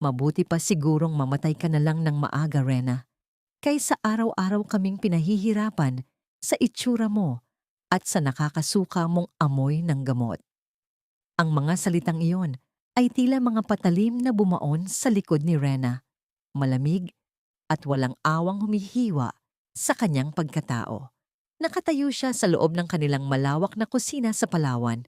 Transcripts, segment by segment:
Mabuti pa sigurong mamatay ka na lang ng maaga, Rena, kaysa araw-araw kaming pinahihirapan sa itsura mo at sa nakakasuka mong amoy ng gamot. Ang mga salitang iyon ay tila mga patalim na bumaon sa likod ni Rena, malamig at walang awang humihiwa sa kanyang pagkatao. Nakatayo siya sa loob ng kanilang malawak na kusina sa Palawan,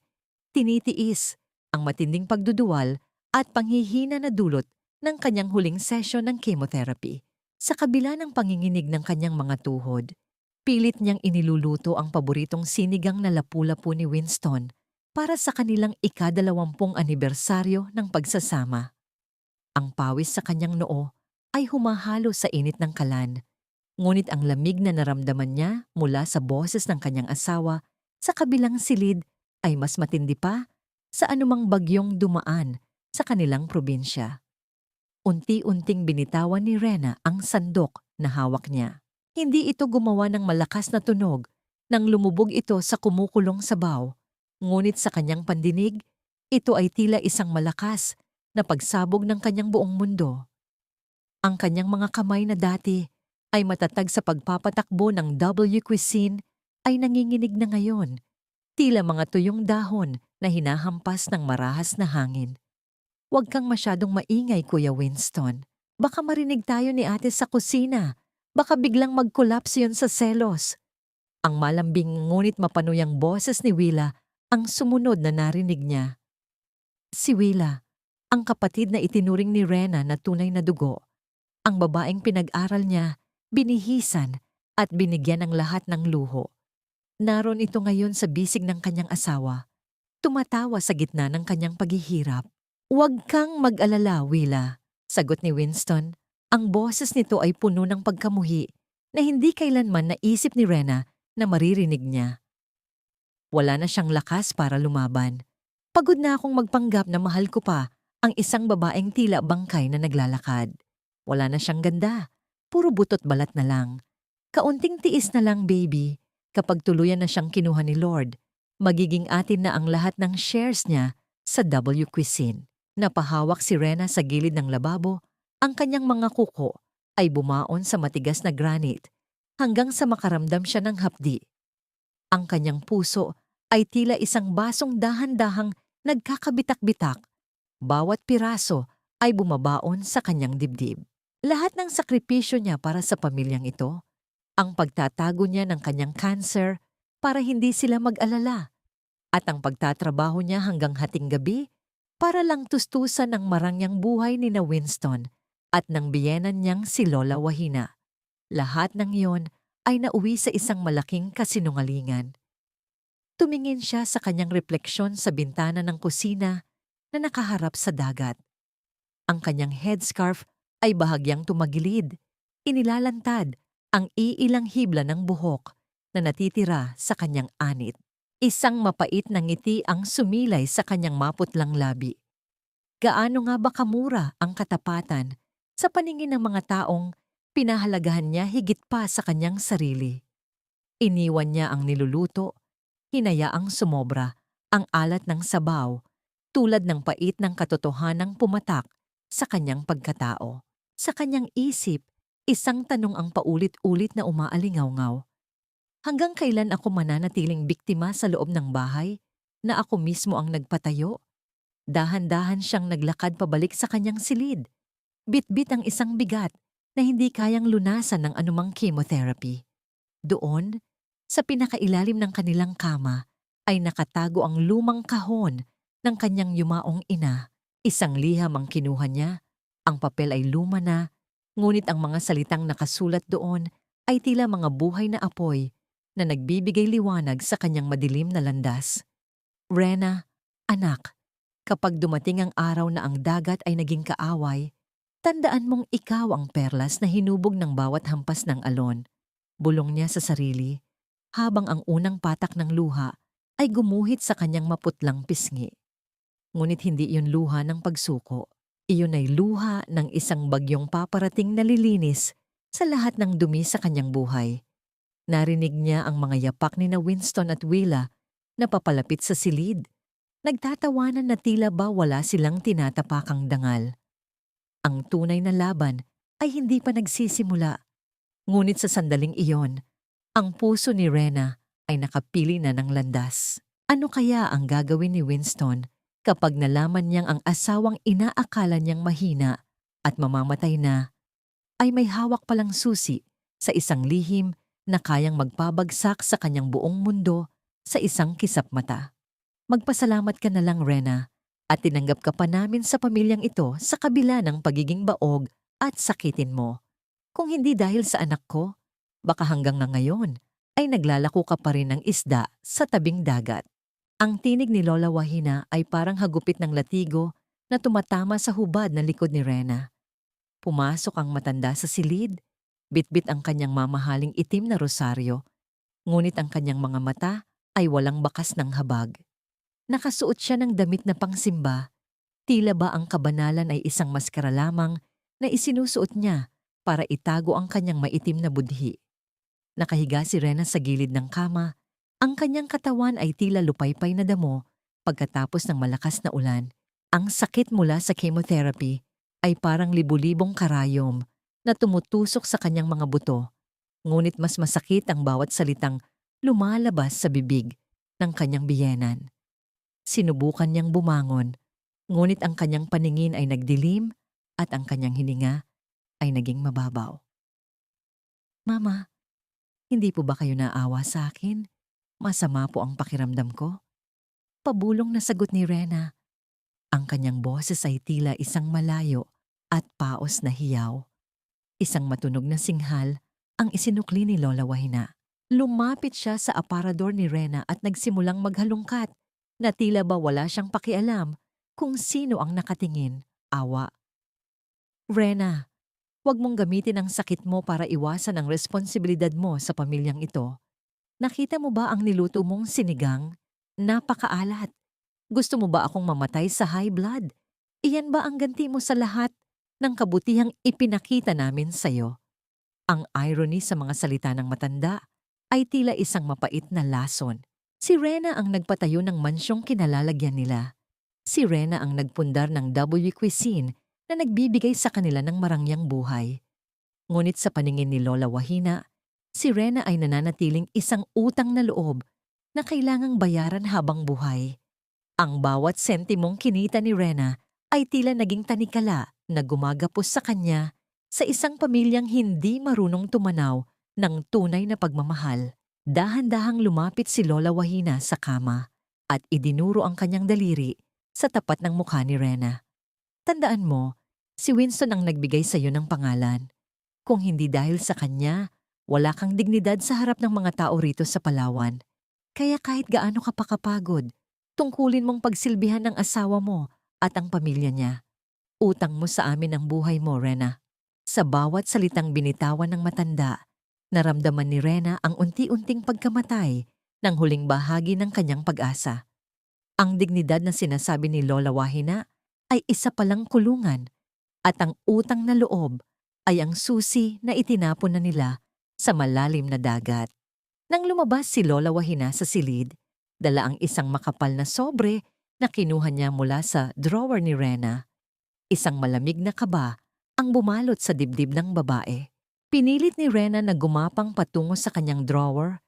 tinitiis ang matinding pagduduwal at panghihina na dulot ng kanyang huling session ng chemotherapy. Sa kabila ng panginginig ng kanyang mga tuhod, pilit niyang iniluluto ang paboritong sinigang na lapu-lapu ni Winston para sa kanilang ika-20 anibersaryo ng pagsasama. Ang pawis sa kanyang noo ay humahalo sa init ng kalan, ngunit ang lamig na naramdaman niya mula sa boses ng kanyang asawa sa kabilang silid ay mas matindi pa sa anumang bagyong dumaan sa kanilang probinsya. Unti-unting binitawan ni Rena ang sandok na hawak niya. Hindi ito gumawa ng malakas na tunog nang lumubog ito sa kumukulong sabaw, ngunit sa kanyang pandinig, ito ay tila isang malakas na pagsabog ng kanyang buong mundo. Ang kanyang mga kamay na dati ay matatag sa pagpapatakbo ng W Cuisine ay nanginginig na ngayon, tila mga tuyong dahon na hinahampas ng marahas na hangin. Huwag kang masyadong maingay, Kuya Winston. Baka marinig tayo ni ate sa kusina. Baka biglang mag-collapse yun sa selos. Ang malambing ngunit mapanuyang boses ni Willa ang sumunod na narinig niya. Si Willa, ang kapatid na itinuring ni Rena na tunay na dugo. Ang babaeng pinag-aral niya, binihisan at binigyan ng lahat ng luho. Naroon ito ngayon sa bisig ng kanyang asawa, tumatawa sa gitna ng kanyang paghihirap. "Huwag kang mag-alala, Willa," sagot ni Winston. Ang boses nito ay puno ng pagkamuhi na hindi kailanman naisip ni Rena na maririnig niya. Wala na siyang lakas para lumaban. Pagod na akong magpanggap na mahal ko pa ang isang babaeng tila bangkay na naglalakad. Wala na siyang ganda, puro butot balat na lang. Kaunting tiis na lang, baby. Kapag tuluyan na siyang kinuha ni Lord, magiging atin na ang lahat ng shares niya sa W Cuisine. Napahawak si Rena sa gilid ng lababo, ang kanyang mga kuko ay bumaon sa matigas na granite hanggang sa makaramdam siya ng hapdi. Ang kanyang puso ay tila isang basong dahan-dahang nagkakabitak-bitak. Bawat piraso ay bumabaon sa kanyang dibdib. Lahat ng sakripisyo niya para sa pamilyang ito, ang pagtatago niya ng kanyang cancer para hindi sila mag-alala, at ang pagtatrabaho niya hanggang hating gabi para lang tustusan ang marangyang buhay ni na Winston at ng biyenan niyang si Lola Wahina. Lahat ng iyon ay nauwi sa isang malaking kasinungalingan. Tumingin siya sa kanyang refleksyon sa bintana ng kusina na nakaharap sa dagat. Ang kanyang headscarf ay bahagyang tumagilid. Inilalantad ang iilang hibla ng buhok na natitira sa kanyang anit. Isang mapait na ngiti ang sumilay sa kanyang maputlang labi. Gaano nga ba kamura ang katapatan sa paningin ng mga taong pinahalagahan niya higit pa sa kanyang sarili? Iniwan niya ang niluluto, hinayaang sumobra ang alat ng sabaw, tulad ng pait ng katotohanang pumatak sa kanyang pagkatao. Sa kanyang isip, isang tanong ang paulit-ulit na umaalingaw-ngaw. Hanggang kailan ako mananatiling biktima sa loob ng bahay na ako mismo ang nagpatayo? Dahan-dahan siyang naglakad pabalik sa kanyang silid. Bit-bit ang isang bigat na hindi kayang lunasan ng anumang chemotherapy. Doon, sa pinakailalim ng kanilang kama, ay nakatago ang lumang kahon ng kanyang yumaong ina. Isang liham ang kinuha niya. Ang papel ay luma na, ngunit ang mga salitang nakasulat doon ay tila mga buhay na apoy na nagbibigay liwanag sa kanyang madilim na landas. "Rena, anak, kapag dumating ang araw na ang dagat ay naging kaaway, tandaan mong ikaw ang perlas na hinubog ng bawat hampas ng alon," bulong niya sa sarili, habang ang unang patak ng luha ay gumuhit sa kanyang maputlang pisngi. Ngunit hindi iyon luha ng pagsuko. Iyon ay luha ng isang bagyong paparating na lilinis sa lahat ng dumi sa kanyang buhay. Narinig niya ang mga yapak ni na Winston at Willa na papalapit sa silid. Nagtatawanan na tila ba wala silang tinatapakang dangal. Ang tunay na laban ay hindi pa nagsisimula. Ngunit sa sandaling iyon, ang puso ni Rena ay nakapili na ng landas. Ano kaya ang gagawin ni Winston kapag nalaman niyang ang asawang inaakala niyang mahina at mamamatay na ay may hawak palang susi sa isang lihim na kayang magpabagsak sa kanyang buong mundo sa isang kisap mata? Magpasalamat ka na lang, Rena, at tinanggap ka pa namin sa pamilyang ito sa kabila ng pagiging baog at sakitin mo. Kung hindi dahil sa anak ko, baka hanggang na ngayon ay naglalako ka pa rin ng isda sa tabing dagat. Ang tinig ni Lola Wahina ay parang hagupit ng latigo na tumatama sa hubad na likod ni Rena. Pumasok ang matanda sa silid, bitbit ang kanyang mamahaling itim na rosaryo, ngunit ang kanyang mga mata ay walang bakas ng habag. Nakasuot siya ng damit na pangsimba, tila ba ang kabanalan ay isang maskara lamang na isinusuot niya para itago ang kanyang maitim na budhi. Nakahiga si Rena sa gilid ng kama, ang kanyang katawan ay tila lupaypay na damo pagkatapos ng malakas na ulan. Ang sakit mula sa chemotherapy ay parang libu-libong karayom na tumutusok sa kanyang mga buto, ngunit mas masakit ang bawat salitang lumalabas sa bibig ng kanyang biyenan. Sinubukan niyang bumangon, ngunit ang kanyang paningin ay nagdilim at ang kanyang hininga ay naging mababaw. Mama, hindi po ba kayo naawa sa akin? Masama po ang pakiramdam ko. Pabulong na sagot ni Rena. Ang kanyang boses ay tila isang malayo at paos na hiyaw. Isang matunog na singhal ang isinukli ni Lola Wahina. Lumapit siya sa aparador ni Rena at nagsimulang maghalungkat na tila ba wala siyang pakialam kung sino ang nakatingin. Awa. Rena, huwag mong gamitin ang sakit mo para iwasan ang responsibilidad mo sa pamilyang ito. Nakita mo ba ang niluto mong sinigang? Napakaalat. Gusto mo ba akong mamatay sa high blood? Iyan ba ang ganti mo sa lahat ng kabutihang ipinakita namin sa'yo? Ang irony sa mga salita ng matanda ay tila isang mapait na lason. Si Rena ang nagpatayo ng mansyong kinalalagyan nila. Si Rena ang nagpundar ng W Cuisine na nagbibigay sa kanila ng marangyang buhay. Ngunit sa paningin ni Lola Wahina, si Rena ay nananatiling isang utang na loob na kailangang bayaran habang buhay. Ang bawat sentimong kinita ni Rena ay tila naging tanikala na gumagapos sa kanya sa isang pamilyang hindi marunong tumanaw ng tunay na pagmamahal. Dahan-dahang lumapit si Lola Wahina sa kama at idinuro ang kanyang daliri sa tapat ng mukha ni Rena. Tandaan mo, si Winston ang nagbigay sa iyo ng pangalan. Kung hindi dahil sa kanya, wala kang dignidad sa harap ng mga tao rito sa Palawan. Kaya kahit gaano ka pa kapagod, tungkulin mong pagsilbihan ng asawa mo at ang pamilya niya. Utang mo sa amin ang buhay mo, Rena. Sa bawat salitang binitawan ng matanda, naramdaman ni Rena ang unti-unting pagkamatay ng huling bahagi ng kanyang pag-asa. Ang dignidad na sinasabi ni Lola Wahina ay isa palang kulungan at ang utang na loob ay ang susi na itinapon na nila sa malalim na dagat. Nang lumabas si Lola Wahina sa silid, dala ang isang makapal na sobre na kinuha niya mula sa drawer ni Rena. Isang malamig na kaba ang bumalot sa dibdib ng babae. Pinilit ni Rena na gumapang patungo sa kanyang drawer.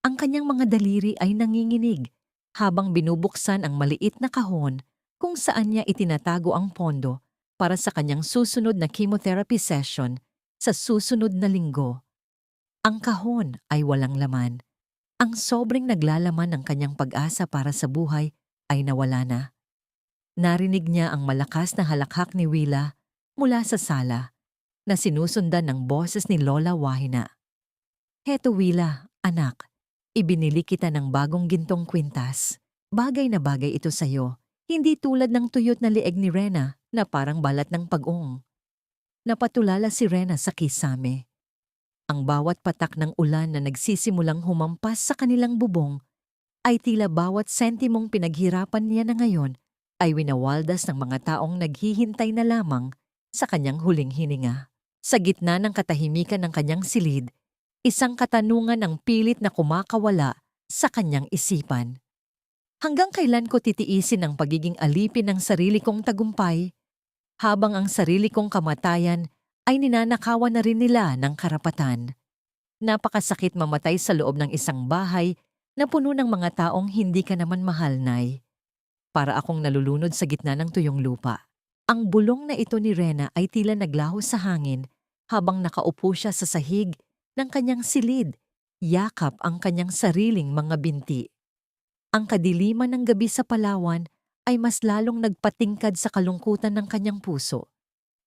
Ang kanyang mga daliri ay nanginginig habang binubuksan ang maliit na kahon kung saan niya itinatago ang pondo para sa kanyang susunod na chemotherapy session sa susunod na linggo. Ang kahon ay walang laman. Ang sobrang naglalaman ng kanyang pag-asa para sa buhay ay nawala na. Narinig niya ang malakas na halakhak ni Willa mula sa sala na sinusundan ng boses ni Lola Wahina. Heto Willa, anak, ibinili kita ng bagong gintong kwintas. Bagay na bagay ito sa'yo. Hindi tulad ng tuyot na lieg ni Rena na parang balat ng pag-ong. Napatulala si Rena sa kisame. Ang bawat patak ng ulan na nagsisimulang humampas sa kanilang bubong ay tila bawat sentimong pinaghirapan niya na ngayon ay winawaldas ng mga taong naghihintay na lamang sa kanyang huling hininga. Sa gitna ng katahimikan ng kanyang silid, isang katanungan ang pilit na kumakawala sa kanyang isipan. Hanggang kailan ko titiisin ang pagiging alipin ng sarili kong tagumpay? habang ang sarili kong kamatayan ay ninanakawan na rin nila ng karapatan. Napakasakit mamatay sa loob ng isang bahay na puno ng mga taong hindi ka naman mahal, Nay. Para akong nalulunod sa gitna ng tuyong lupa. Ang bulong na ito ni Rena ay tila naglaho sa hangin habang nakaupo siya sa sahig ng kanyang silid, yakap ang kanyang sariling mga binti. Ang kadiliman ng gabi sa Palawan ay mas lalong nagpatingkad sa kalungkutan ng kanyang puso.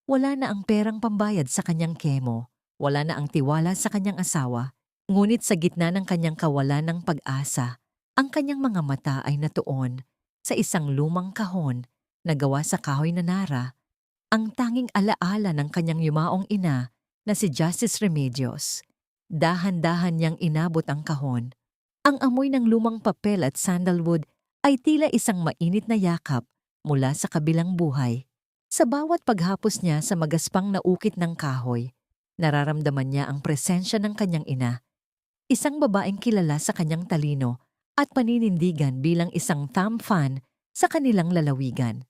Wala na ang perang pambayad sa kanyang kemo, wala na ang tiwala sa kanyang asawa, ngunit sa gitna ng kanyang kawalan ng pag-asa, ang kanyang mga mata ay natuon sa isang lumang kahon na gawa sa kahoy na nara, ang tanging alaala ng kanyang yumaong ina na si Justice Remedios. Dahan-dahan niyang inabot ang kahon. Ang amoy ng lumang papel at sandalwood ay tila isang mainit na yakap mula sa kabilang buhay. Sa bawat paghapos niya sa magaspang na ukit ng kahoy, nararamdaman niya ang presensya ng kanyang ina, isang babaeng kilala sa kanyang talino at paninindigan bilang isang thumb fan sa kanilang lalawigan.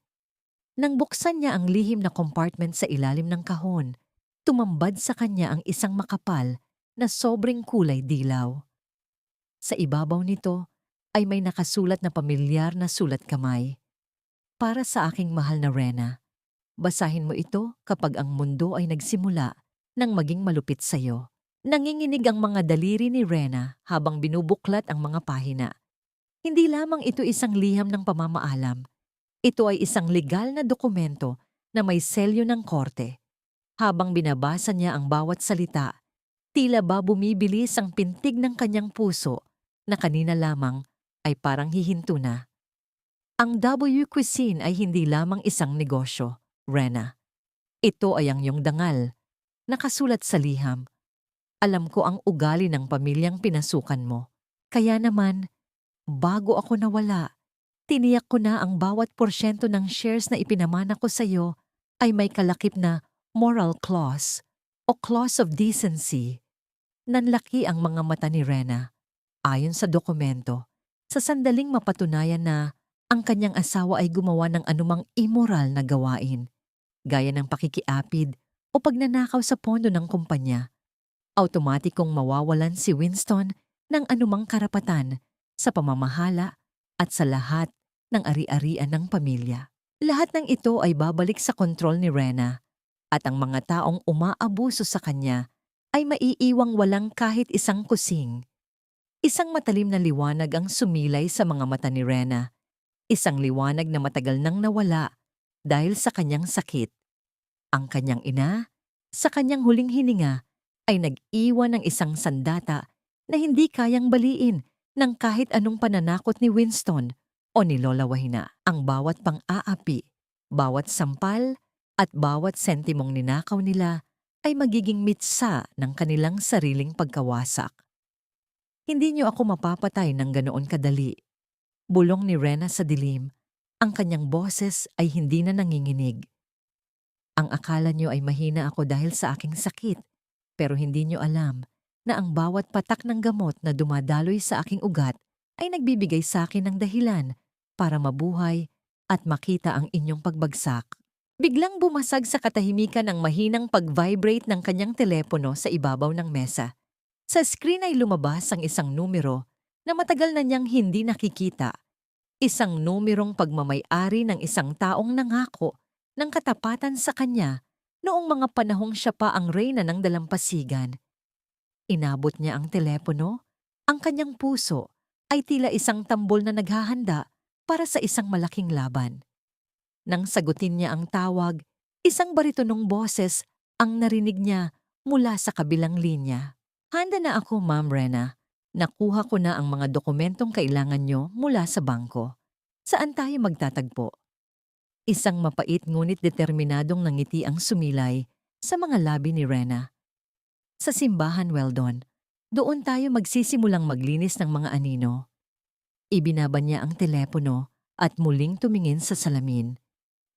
Nang buksan niya ang lihim na compartment sa ilalim ng kahon, tumambad sa kanya ang isang makapal na sobrang kulay dilaw. Sa ibabaw nito ay may nakasulat na pamilyar na sulat kamay. Para sa aking mahal na Rena, basahin mo ito kapag ang mundo ay nagsimula nang maging malupit sa iyo. Nanginginig ang mga daliri ni Rena habang binubuklat ang mga pahina. Hindi lamang ito isang liham ng pamamaalam. Ito ay isang legal na dokumento na may selyo ng korte. Habang binabasa niya ang bawat salita, tila ba bumibilis ang pintig ng kanyang puso na kanina lamang ay parang hihinto na. Ang W Cuisine ay hindi lamang isang negosyo, Rena. Ito ay ang iyong dangal. Nakasulat sa liham. Alam ko ang ugali ng pamilyang pinasukan mo. Kaya naman, bago ako nawala, tiniyak ko na ang bawat porsyento ng shares na ipinamana ko sa iyo ay may kalakip na moral clause o clause of decency. Nanlaki ang mga mata ni Rena. Ayon sa dokumento, sa sandaling mapatunayan na ang kanyang asawa ay gumawa ng anumang immoral na gawain, gaya ng pakikiapid o pagnanakaw sa pondo ng kumpanya, automatikong mawawalan si Winston ng anumang karapatan sa pamamahala at sa lahat ng ari-arian ng pamilya. Lahat ng ito ay babalik sa kontrol ni Rena at ang mga taong umaabuso sa kanya ay maiiwang walang kahit isang kusing. Isang matalim na liwanag ang sumilay sa mga mata ni Rena. Isang liwanag na matagal nang nawala dahil sa kanyang sakit. Ang kanyang ina, sa kanyang huling hininga, ay nag-iwan ng isang sandata na hindi kayang baliin ng kahit anong pananakot ni Winston o ni Lola Wahina. Ang bawat pang-aapi, bawat sampal at bawat sentimong ninakaw nila ay magiging mitsa ng kanilang sariling pagkawasak. Hindi niyo ako mapapatay ng ganoon kadali. Bulong ni Rena sa dilim. Ang kanyang boses ay hindi na nanginginig. Ang akala niyo ay mahina ako dahil sa aking sakit, pero hindi niyo alam na ang bawat patak ng gamot na dumadaloy sa aking ugat ay nagbibigay sa akin ng dahilan para mabuhay at makita ang inyong pagbagsak. Biglang bumasag sa katahimikan ang mahinang pag-vibrate ng kanyang telepono sa ibabaw ng mesa. Sa screen ay lumabas ang isang numero na matagal na niyang hindi nakikita. Isang numerong pagmamay-ari ng isang taong nangako ng katapatan sa kanya noong mga panahong siya pa ang reyna ng dalampasigan. Inabot niya ang telepono, ang kanyang puso ay tila isang tambol na naghahanda para sa isang malaking laban. Nang sagutin niya ang tawag, isang baritonong boses ang narinig niya mula sa kabilang linya. Handa na ako, Ma'am Rena. Nakuha ko na ang mga dokumentong kailangan nyo mula sa bangko. Saan tayo magtatagpo? Isang mapait ngunit determinadong nangiti ang sumilay sa mga labi ni Rena. Sa simbahan, Weldon, doon tayo magsisimulang maglinis ng mga anino. Ibinaba niya ang telepono at muling tumingin sa salamin.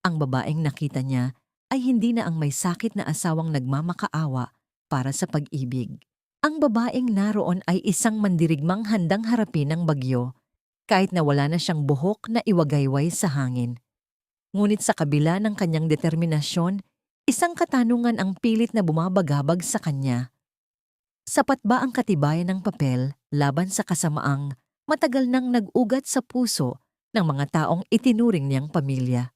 Ang babaeng nakita niya ay hindi na ang may sakit na asawang nagmamakaawa para sa pag-ibig. Ang babaeng naroon ay isang mandirigmang handang harapin ang bagyo kahit na wala na siyang buhok na iwagayway sa hangin. Ngunit sa kabila ng kanyang determinasyon, isang katanungan ang pilit na bumabagabag sa kanya. Sapat ba ang katibayan ng papel laban sa kasamaang matagal nang nag-ugat sa puso ng mga taong itinuring niyang pamilya?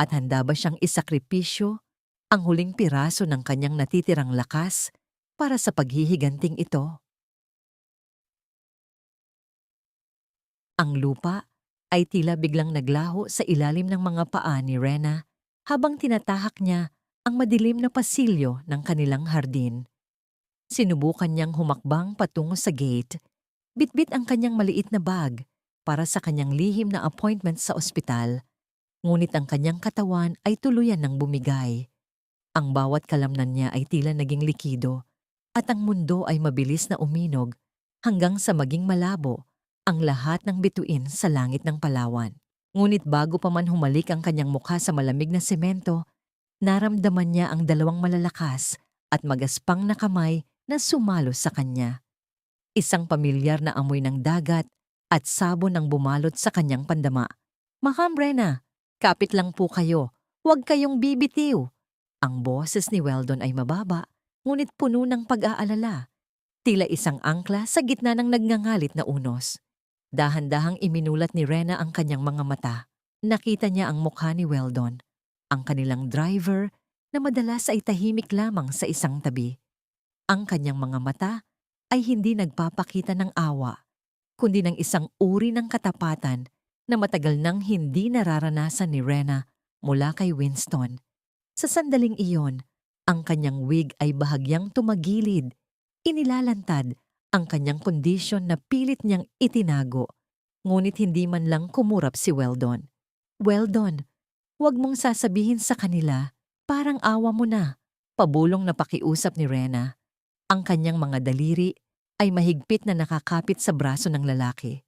At handa ba siyang isakripisyo ang huling piraso ng kanyang natitirang lakas para sa paghihiganting ito? Ang lupa ay tila biglang naglaho sa ilalim ng mga paa ni Rena habang tinatahak niya ang madilim na pasilyo ng kanilang hardin. Sinubukan niyang humakbang patungo sa gate, bitbit ang kanyang maliit na bag para sa kanyang lihim na appointment sa ospital, ngunit ang kanyang katawan ay tuluyan ng bumigay. Ang bawat kalamnan niya ay tila naging likido at ang mundo ay mabilis na uminog hanggang sa maging malabo ang lahat ng bituin sa langit ng Palawan. Ngunit bago pa man humalik ang kanyang mukha sa malamig na semento, naramdaman niya ang dalawang malalakas at magaspang na kamay na sumalo sa kanya. Isang pamilyar na amoy ng dagat at sabon ang bumalot sa kanyang pandama. "Ma'am Rena, kapit lang po kayo. Huwag kayong bibitiw." Ang boses ni Weldon ay mababa, ngunit puno ng pag-aalala. Tila isang angkla sa gitna ng nagngangalit na unos. Dahan-dahang iminulat ni Rena ang kanyang mga mata. Nakita niya ang mukha ni Weldon, ang kanilang driver na madalas ay tahimik lamang sa isang tabi. Ang kanyang mga mata ay hindi nagpapakita ng awa, kundi ng isang uri ng katapatan na matagal nang hindi nararanasan ni Rena mula kay Winston. Sa sandaling iyon, ang kanyang wig ay bahagyang tumagilid. Inilalantad ang kanyang kondisyon na pilit niyang itinago, ngunit hindi man lang kumurap si Weldon. "Weldon, huwag mong sasabihin sa kanila, parang awa mo na." Pabulong na pakiusap ni Rena. Ang kanyang mga daliri ay mahigpit na nakakapit sa braso ng lalaki.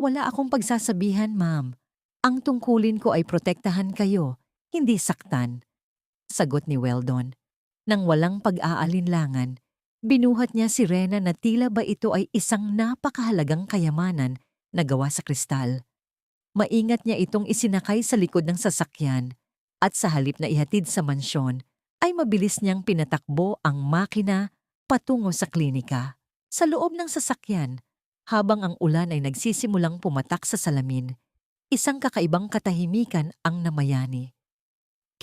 "Wala akong pagsasabihan, ma'am. Ang tungkulin ko ay protektahan kayo, hindi saktan." Sagot ni Weldon. Nang walang pag-aalinlangan, binuhat niya si Rena na tila ba ito ay isang napakahalagang kayamanan na gawa sa kristal. Maingat niya itong isinakay sa likod ng sasakyan at sa halip na ihatid sa mansyon, ay mabilis niyang pinatakbo ang makina patungo sa klinika. Sa loob ng sasakyan, habang ang ulan ay nagsisimulang pumatak sa salamin, isang kakaibang katahimikan ang namayani.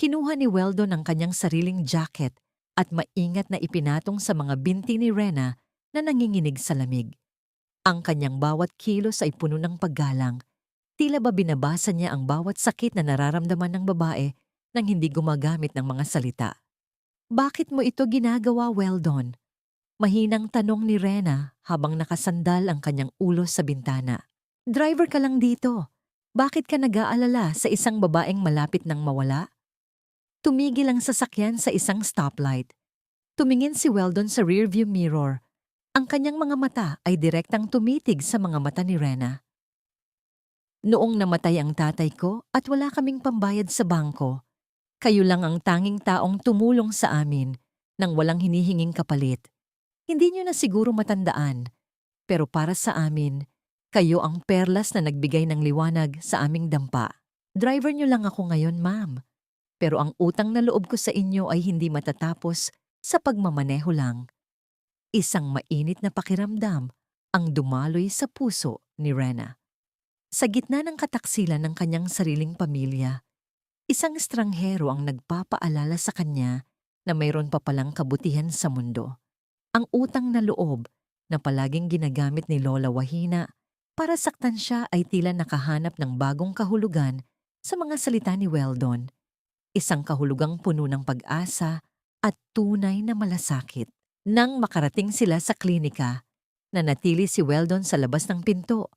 Kinuha ni Weldon ang kanyang sariling jacket at maingat na ipinatong sa mga binti ni Rena na nanginginig sa lamig. Ang kanyang bawat kilos ay puno ng paggalang. Tila ba binabasa niya ang bawat sakit na nararamdaman ng babae nang hindi gumagamit ng mga salita. "Bakit mo ito ginagawa, Weldon?" Mahinang tanong ni Rena habang nakasandal ang kanyang ulo sa bintana. "Driver ka lang dito. Bakit ka nag-aalala sa isang babaeng malapit nang mawala?" Tumigil ang sasakyan sa isang stoplight. Tumingin si Weldon sa rearview mirror. Ang kanyang mga mata ay direktang tumitig sa mga mata ni Rena. "Noong namatay ang tatay ko at wala kaming pambayad sa bangko, kayo lang ang tanging taong tumulong sa amin nang walang hinihinging kapalit. Hindi niyo na siguro matandaan, pero para sa amin, kayo ang perlas na nagbigay ng liwanag sa aming dampa. Driver niyo lang ako ngayon, ma'am. Pero ang utang na loob ko sa inyo ay hindi matatapos sa pagmamaneho lang." Isang mainit na pakiramdam ang dumaloy sa puso ni Rena. Sa gitna ng kataksilan ng kanyang sariling pamilya, isang estranghero ang nagpapaalala sa kanya na mayroon pa palang kabutihan sa mundo. Ang utang na loob na palaging ginagamit ni Lola Wahina para saktan siya ay tila nakahanap ng bagong kahulugan sa mga salita ni Weldon. Isang kahulugang puno ng pag-asa at tunay na malasakit. Nang makarating sila sa klinika, nanatili si Weldon sa labas ng pinto.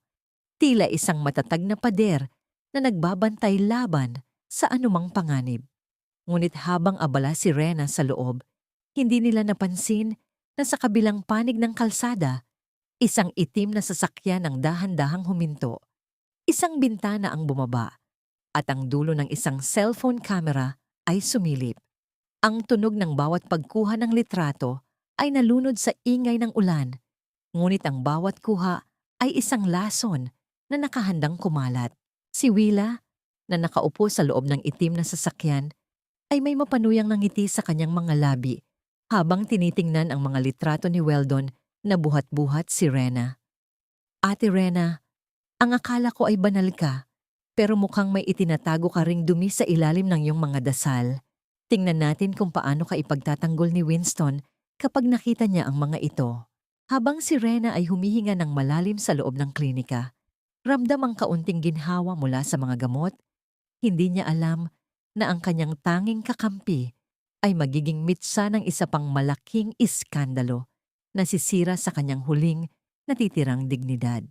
Tila isang matatag na pader na nagbabantay laban sa anumang panganib. Ngunit habang abala si Rena sa loob, hindi nila napansin na sa kabilang panig ng kalsada, isang itim na sasakyan ang dahan-dahang huminto. Isang bintana ang bumaba at ang dulo ng isang cellphone camera ay sumilip. Ang tunog ng bawat pagkuha ng litrato ay nalunod sa ingay ng ulan, ngunit ang bawat kuha ay isang lason na nakahandang kumalat. Si Willa, na nakaupo sa loob ng itim na sasakyan ay may mapanuyang ng ngiti sa kanyang mga labi habang tinitingnan ang mga litrato ni Weldon na buhat-buhat si Rena. Ate Rena, ang akala ko ay banal ka, pero mukhang may itinatago ka ring dumi sa ilalim ng iyong mga dasal. Tingnan natin kung paano ka ipagtatanggol ni Winston kapag nakita niya ang mga ito. Habang si Rena ay humihinga ng malalim sa loob ng klinika, ramdam ang kaunting ginhawa mula sa mga gamot. Hindi niya alam na ang kanyang tanging kakampi ay magiging mitsa ng isa pang malaking iskandalo na sisira sa kanyang huling natitirang dignidad.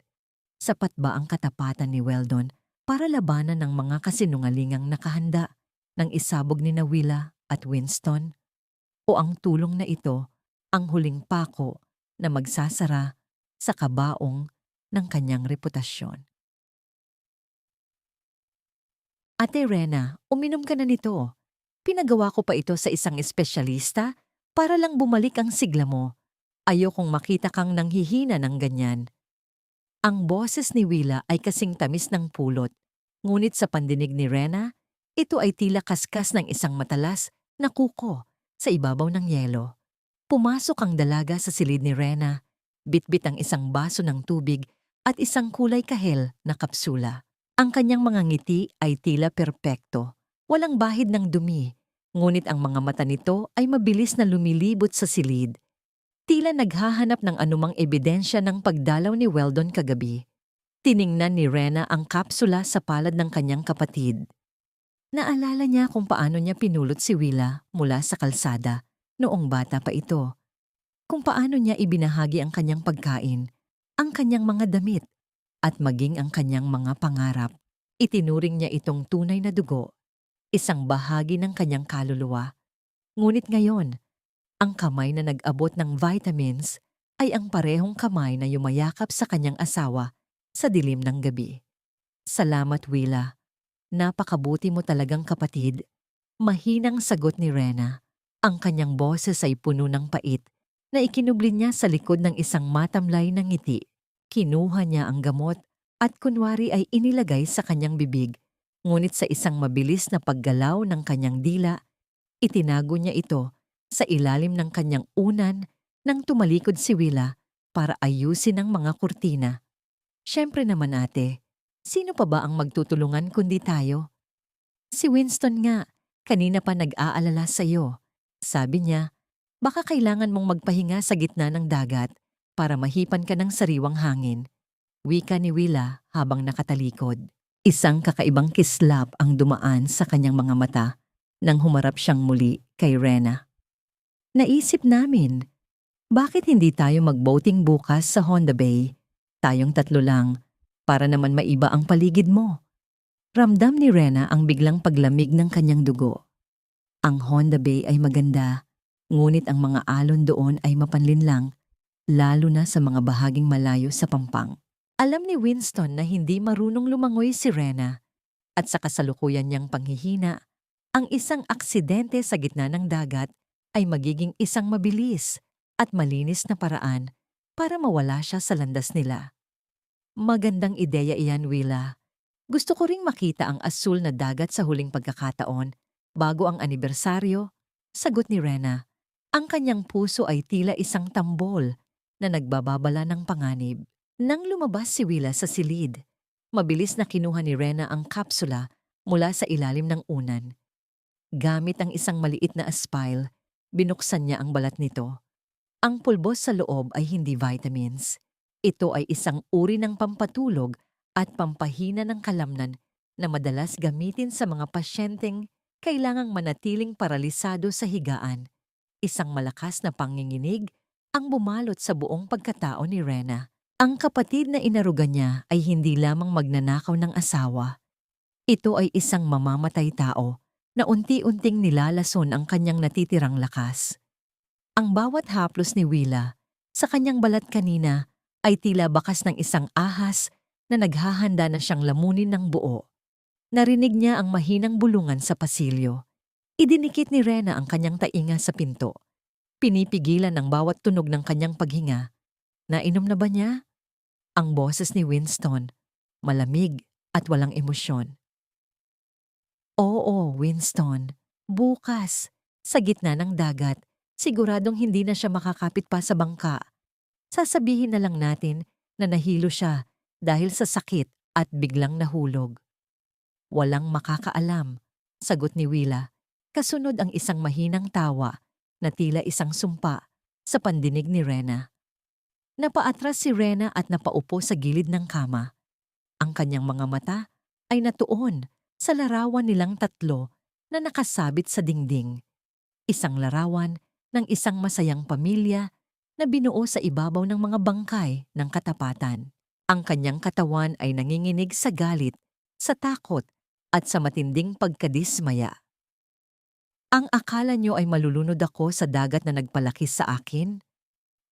Sapat ba ang katapatan ni Weldon para labanan ng mga kasinungalingang nakahanda ng isabog ni Willa at Winston? O ang tulong na ito ang huling pako na magsasara sa kabaong ng kanyang reputasyon? Ate Rena, uminom ka na nito. Pinagawa ko pa ito sa isang espesyalista para lang bumalik ang sigla mo. Ayokong makita kang nanghihina ng ganyan. Ang boses ni Willa ay kasing tamis ng pulot, ngunit sa pandinig ni Rena, ito ay tila kaskas ng isang matalas na kuko sa ibabaw ng yelo. Pumasok ang dalaga sa silid ni Rena, bitbit ang isang baso ng tubig at isang kulay kahel na kapsula. Ang kanyang mga ngiti ay tila perpekto, walang bahid ng dumi, ngunit ang mga mata nito ay mabilis na lumilibot sa silid. Tila naghahanap ng anumang ebidensya ng pagdalaw ni Weldon kagabi. Tiningnan ni Rena ang kapsula sa palad ng kanyang kapatid. Naalala niya kung paano niya pinulot si Willa mula sa kalsada noong bata pa ito. Kung paano niya ibinahagi ang kanyang pagkain, ang kanyang mga damit, at maging ang kanyang mga pangarap. Itinuring niya itong tunay na dugo, isang bahagi ng kanyang kaluluwa. Ngunit ngayon, ang kamay na nag-abot ng vitamins ay ang parehong kamay na yumayakap sa kanyang asawa sa dilim ng gabi. Salamat, Willa. Napakabuti mo talagang kapatid. Mahinang sagot ni Rena. Ang kanyang boses ay puno ng pait na ikinubli niya sa likod ng isang matamlay na ngiti. Kinuha niya ang gamot at kunwari ay inilagay sa kanyang bibig, ngunit sa isang mabilis na paggalaw ng kanyang dila, itinago niya ito sa ilalim ng kanyang unan nang tumalikod si Willa para ayusin ang mga kurtina. Siyempre naman ate, sino pa ba ang magtutulungan kundi tayo? Si Winston nga, kanina pa nag-aalala sa'yo. Sabi niya, baka kailangan mong magpahinga sa gitna ng dagat para mahipan ka ng sariwang hangin. Wika ni Willa habang nakatalikod. Isang kakaibang kislap ang dumaan sa kanyang mga mata nang humarap siyang muli kay Rena. Naisip namin, bakit hindi tayo mag-boating bukas sa Honda Bay? Tayong tatlo lang, para naman maiba ang paligid mo. Ramdam ni Rena ang biglang paglamig ng kanyang dugo. Ang Honda Bay ay maganda, ngunit ang mga alon doon ay mapanlinlang, lalo na sa mga bahaging malayo sa Pampang. Alam ni Winston na hindi marunong lumangoy si Rena at sa kasalukuyan niyang panghihina, ang isang aksidente sa gitna ng dagat ay magiging isang mabilis at malinis na paraan para mawala siya sa landas nila. Magandang ideya iyan, Willa. Gusto ko ring makita ang asul na dagat sa huling pagkakataon bago ang anibersaryo, sagot ni Rena. Ang kanyang puso ay tila isang tambol na nagbababala ng panganib. Nang lumabas si Willa sa silid, mabilis na kinuha ni Rena ang kapsula mula sa ilalim ng unan. Gamit ang isang maliit na aspile, binuksan niya ang balat nito. Ang pulbos sa loob ay hindi vitamins. Ito ay isang uri ng pampatulog at pampahina ng kalamnan na madalas gamitin sa mga pasyenteng kailangang manatiling paralisado sa higaan. Isang malakas na panginginig ang bumalot sa buong pagkatao ni Rena. Ang kapatid na inaruga niya ay hindi lamang magnanakaw ng asawa. Ito ay isang mamamatay tao na unti-unting nilalason ang kanyang natitirang lakas. Ang bawat haplos ni Willa sa kanyang balat kanina ay tila bakas ng isang ahas na naghahanda na siyang lamunin ng buo. Narinig niya ang mahinang bulungan sa pasilyo. Idinikit ni Rena ang kanyang tainga sa pinto. Pinipigilan ang bawat tunog ng kanyang paghinga. Nainom na ba niya? Ang boses ni Winston, malamig at walang emosyon. Oo, Winston. Bukas, sa gitna ng dagat, siguradong hindi na siya makakapit pa sa bangka. Sasabihin na lang natin na nahilo siya dahil sa sakit at biglang nahulog. Walang makakaalam, sagot ni Willa. Kasunod ang isang mahinang tawa na tila isang sumpa sa pandinig ni Rena. Napaatras si Rena at napaupo sa gilid ng kama. Ang kanyang mga mata ay natuon sa larawan nilang tatlo na nakasabit sa dingding. Isang larawan ng isang masayang pamilya na binuo sa ibabaw ng mga bangkay ng katapatan. Ang kanyang katawan ay nanginginig sa galit, sa takot, at sa matinding pagkadismaya. Ang akala niyo ay malulunod ako sa dagat na nagpalaki sa akin?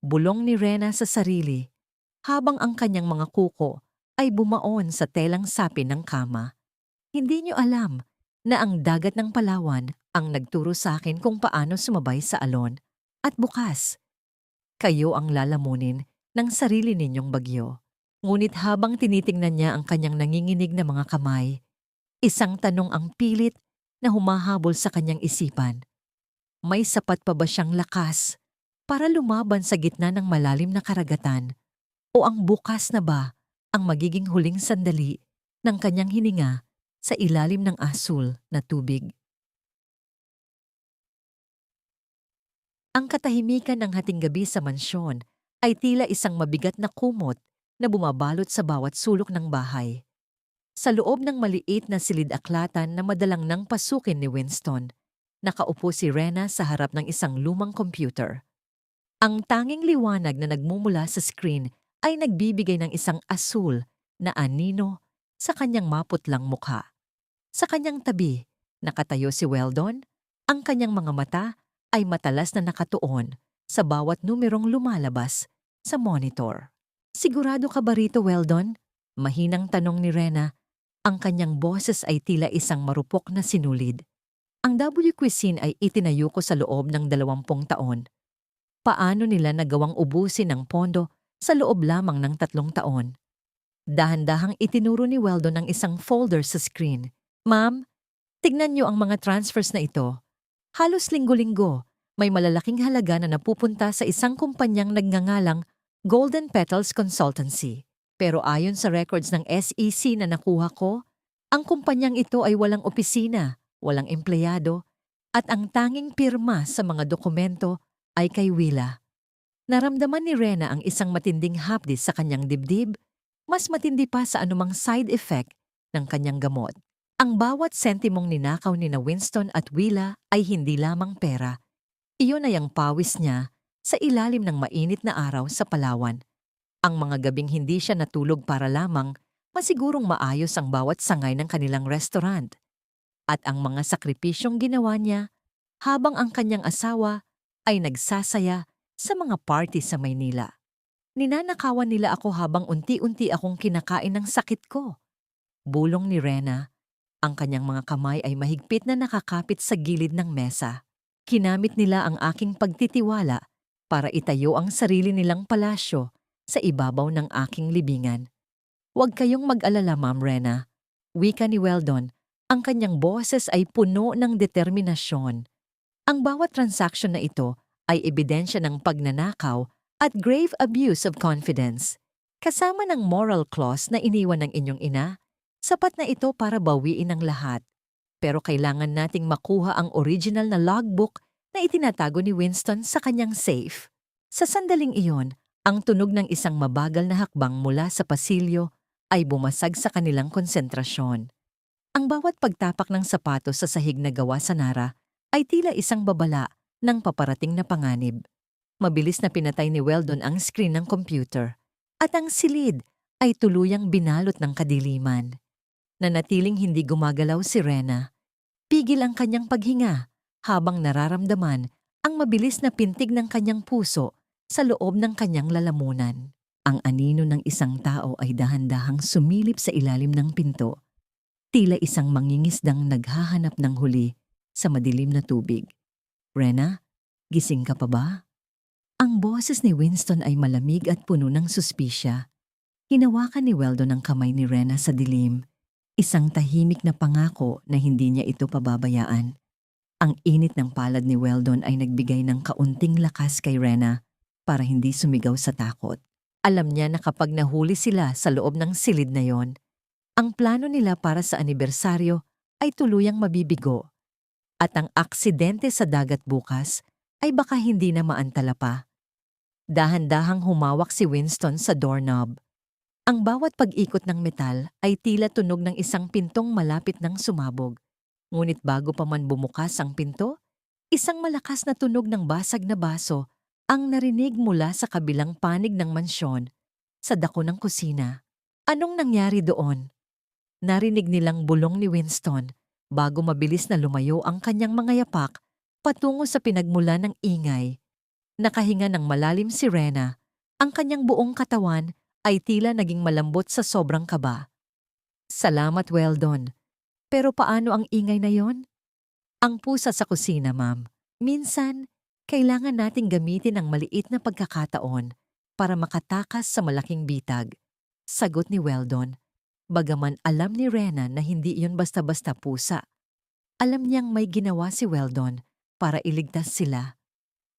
Bulong ni Rena sa sarili, habang ang kanyang mga kuko ay bumaon sa telang sapin ng kama. Hindi niyo alam na ang dagat ng Palawan ang nagturo sa akin kung paano sumabay sa alon. At bukas, kayo ang lalamunin ng sarili ninyong bagyo. Ngunit habang tinitingnan niya ang kanyang nanginginig na mga kamay, isang tanong ang pilit na humahabol sa kanyang isipan. May sapat pa ba siyang lakas para lumaban sa gitna ng malalim na karagatan? O ang bukas na ba ang magiging huling sandali ng kanyang hininga sa ilalim ng asul na tubig? Ang katahimikan ng hating gabi sa mansyon ay tila isang mabigat na kumot na bumabalot sa bawat sulok ng bahay. Sa loob ng maliit na silid-aklatan na madalang nang pasukin ni Winston, nakaupo si Rena sa harap ng isang lumang computer. Ang tanging liwanag na nagmumula sa screen ay nagbibigay ng isang asul na anino sa kanyang maputlang mukha. Sa kanyang tabi, nakatayo si Weldon. Ang kanyang mga mata ay matalas na nakatuon sa bawat numerong lumalabas sa monitor. Sigurado ka ba rito, Weldon? Mahinang tanong ni Rena. Ang kanyang boses ay tila isang marupok na sinulid. Ang W Cuisine ay itinayo ko sa loob ng 20 taon. Paano nila nagawang ubusin ang pondo sa loob lamang ng 3 taon? Dahan-dahang itinuro ni Weldon ang isang folder sa screen. Ma'am, tignan niyo ang mga transfers na ito. Halos linggo-linggo, may malalaking halaga na napupunta sa isang kumpanyang nagngangalang Golden Petals Consultancy. Pero ayon sa records ng SEC na nakuha ko, ang kumpanyang ito ay walang opisina, walang empleyado, at ang tanging pirma sa mga dokumento ay kay Willa. Naramdaman ni Rena ang isang matinding hapdi sa kanyang dibdib, mas matindi pa sa anumang side effect ng kanyang gamot. Ang bawat sentimong ninakaw ni na Winston at Willa ay hindi lamang pera. Iyon ay ang pawis niya sa ilalim ng mainit na araw sa Palawan. Ang mga gabing hindi siya natulog para lamang masigurong maayos ang bawat sangay ng kanilang restaurant. At ang mga sakripisyong ginawa niya habang ang kanyang asawa ay nagsasaya sa mga party sa Maynila. Ninanakawan nila ako habang unti-unti akong kinakain ng sakit ko. Bulong ni Rena. Ang kanyang mga kamay ay mahigpit na nakakapit sa gilid ng mesa. Kinamit nila ang aking pagtitiwala para itayo ang sarili nilang palasyo sa ibabaw ng aking libingan. Huwag kayong mag-alala, Ma'am Rena. Wika ni Weldon, ang kanyang boses ay puno ng determinasyon. Ang bawat transaksyon na ito ay ebidensya ng pagnanakaw at grave abuse of confidence. Kasama ng moral clause na iniwan ng inyong ina, sapat na ito para bawiin ang lahat. Pero kailangan nating makuha ang original na logbook na itinatago ni Winston sa kanyang safe. Sa sandaling iyon, ang tunog ng isang mabagal na hakbang mula sa pasilyo ay bumasag sa kanilang konsentrasyon. Ang bawat pagtapak ng sapatos sa sahig na gawa sa Nara ay tila isang babala ng paparating na panganib. Mabilis na pinatay ni Weldon ang screen ng computer at ang silid ay tuluyang binalot ng kadiliman. Nanatiling hindi gumagalaw si Rena. Pigil ang kanyang paghinga habang nararamdaman ang mabilis na pintig ng kanyang puso sa loob ng kanyang lalamunan. Ang anino ng isang tao ay dahan-dahang sumilip sa ilalim ng pinto, tila isang mangingisdang naghahanap ng huli sa madilim na tubig. Rena, gising ka pa ba? Ang boses ni Winston ay malamig at puno ng suspisya. Hinawakan ni Weldon ang kamay ni Rena sa dilim. Isang tahimik na pangako na hindi niya ito pababayaan. Ang init ng palad ni Weldon ay nagbigay ng kaunting lakas kay Rena para hindi sumigaw sa takot. Alam niya na kapag nahuli sila sa loob ng silid na yon, ang plano nila para sa anibersaryo ay tuluyang mabibigo at ang aksidente sa dagat bukas ay baka hindi na maantala pa. Dahan-dahang humawak si Winston sa doorknob. Ang bawat pag-ikot ng metal ay tila tunog ng isang pintong malapit ng sumabog. Ngunit bago pa man bumukas ang pinto, isang malakas na tunog ng basag na baso ang narinig mula sa kabilang panig ng mansyon, sa dako ng kusina. Anong nangyari doon? Narinig nilang bulong ni Winston bago mabilis na lumayo ang kanyang mga yapak patungo sa pinagmula ng ingay. Nakahinga ng malalim si Rena. Ang kanyang buong katawan ay tila naging malambot sa sobrang kaba. Salamat, Weldon. Pero paano ang ingay na yon? Ang pusa sa kusina, ma'am. Minsan, kailangan nating gamitin ang maliit na pagkakataon para makatakas sa malaking bitag. Sagot ni Weldon. Bagaman alam ni Rena na hindi iyon basta-basta pusa. Alam niyang may ginawa si Weldon para iligtas sila.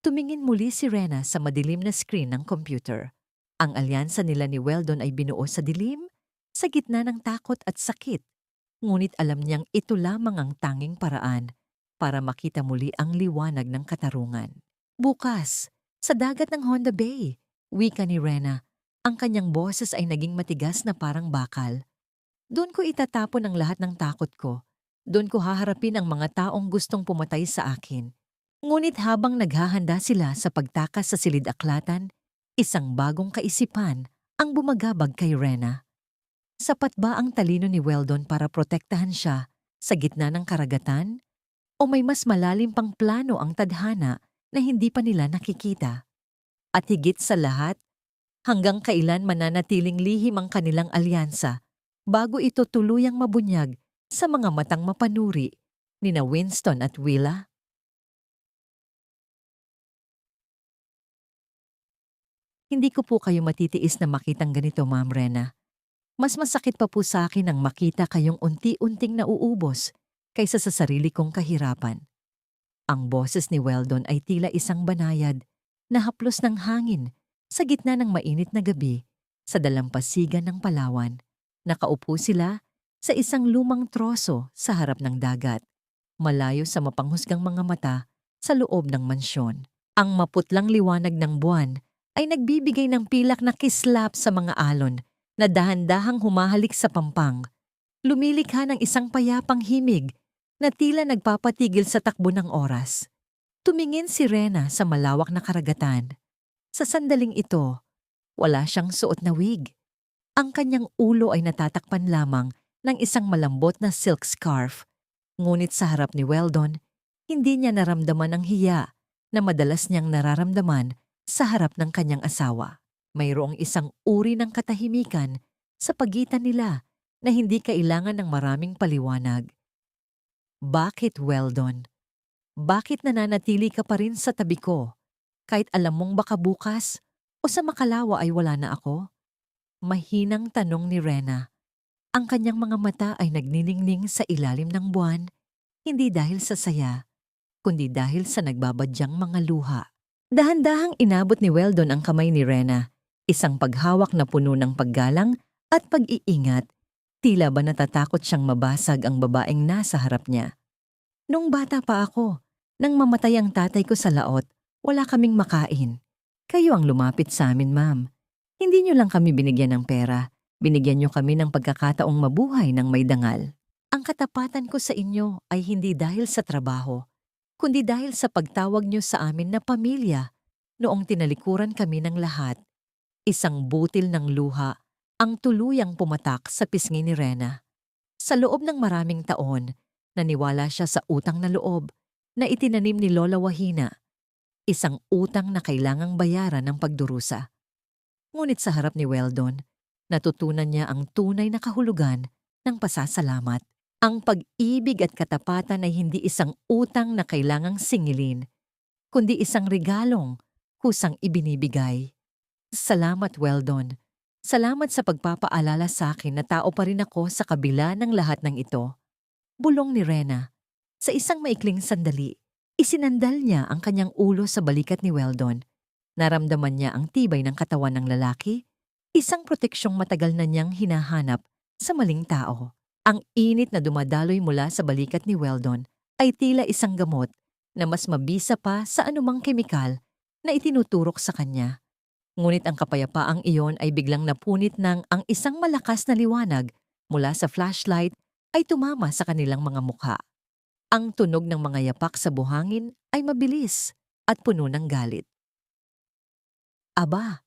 Tumingin muli si Rena sa madilim na screen ng computer. Ang alyansa nila ni Weldon ay binuo sa dilim, sa gitna ng takot at sakit. Ngunit alam niyang ito lamang ang tanging paraan para makita muli ang liwanag ng katarungan. Bukas, sa dagat ng Honda Bay, wika ni Rena, ang kanyang boses ay naging matigas na parang bakal. Doon ko itatapon ang lahat ng takot ko. Doon ko haharapin ang mga taong gustong pumatay sa akin. Ngunit habang naghahanda sila sa pagtakas sa silid-aklatan, isang bagong kaisipan ang bumagabag kay Rena. Sapat ba ang talino ni Weldon para protektahan siya sa gitna ng karagatan? O may mas malalim pang plano ang tadhana na hindi pa nila nakikita? At higit sa lahat, hanggang kailan mananatiling lihim ang kanilang alyansa bago ito tuluyang mabunyag sa mga matang mapanuri ni na Winston at Willa? Hindi ko po kayo matitiis na makitang ganito, Ma'am Rena. Mas masakit pa po sa akin ang makita kayong unti-unting nauubos kaysa sa sarili kong kahirapan. Ang boses ni Weldon ay tila isang banayad na haplos ng hangin sa gitna ng mainit na gabi sa dalampasigan ng Palawan. Nakaupo sila sa isang lumang troso sa harap ng dagat, malayo sa mapanghusgang mga mata sa loob ng mansyon. Ang maputlang liwanag ng buwan ay nagbibigay ng pilak na kislap sa mga alon na dahan-dahang humahalik sa pampang. Lumilikha ng isang payapang himig na tila nagpapatigil sa takbo ng oras. Tumingin si Rena sa malawak na karagatan. Sa sandaling ito, wala siyang suot na wig. Ang kanyang ulo ay natatakpan lamang ng isang malambot na silk scarf. Ngunit sa harap ni Weldon, hindi niya naramdaman ang hiya na madalas niyang nararamdaman sa harap ng kanyang asawa. Mayroong isang uri ng katahimikan sa pagitan nila na hindi kailangan ng maraming paliwanag. Bakit, Weldon? Bakit nananatili ka pa rin sa tabi ko? Kahit alam mong baka bukas o sa makalawa ay wala na ako? Mahinang tanong ni Rena. Ang kanyang mga mata ay nagniningning sa ilalim ng buwan, hindi dahil sa saya, kundi dahil sa nagbabadyang mga luha. Dahan-dahang inabot ni Weldon ang kamay ni Rena, isang paghawak na puno ng paggalang at pag-iingat. Tila ba natatakot siyang mabasag ang babaeng nasa harap niya. Nung bata pa ako, nang mamatay ang tatay ko sa laot, wala kaming makain. Kayo ang lumapit sa amin, ma'am. Hindi niyo lang kami binigyan ng pera. Binigyan niyo kami ng pagkakataong mabuhay ng may dangal. Ang katapatan ko sa inyo ay hindi dahil sa trabaho, kundi dahil sa pagtawag niyo sa amin na pamilya noong tinalikuran kami ng lahat. Isang butil ng luha ang tuluyang pumatak sa pisngi ni Rena. Sa loob ng maraming taon, naniwala siya sa utang na loob na itinanim ni Lola Wahina, isang utang na kailangang bayaran ng pagdurusa. Ngunit sa harap ni Weldon, natutunan niya ang tunay na kahulugan ng pasasalamat. Ang pag-ibig at katapatan ay hindi isang utang na kailangang singilin, kundi isang regalong kusang ibinibigay. Salamat, Weldon. Salamat sa pagpapaalala sa akin na tao pa rin ako sa kabila ng lahat ng ito. Bulong ni Rena. Sa isang maikling sandali, isinandal niya ang kanyang ulo sa balikat ni Weldon. Naramdaman niya ang tibay ng katawan ng lalaki, isang proteksyong matagal na niyang hinahanap sa maling tao. Ang init na dumadaloy mula sa balikat ni Weldon ay tila isang gamot na mas mabisa pa sa anumang kemikal na itinuturok sa kanya. Ngunit ang kapayapaang iyon ay biglang napunit ng ang isang malakas na liwanag mula sa flashlight ay tumama sa kanilang mga mukha. Ang tunog ng mga yapak sa buhangin ay mabilis at puno ng galit. Aba,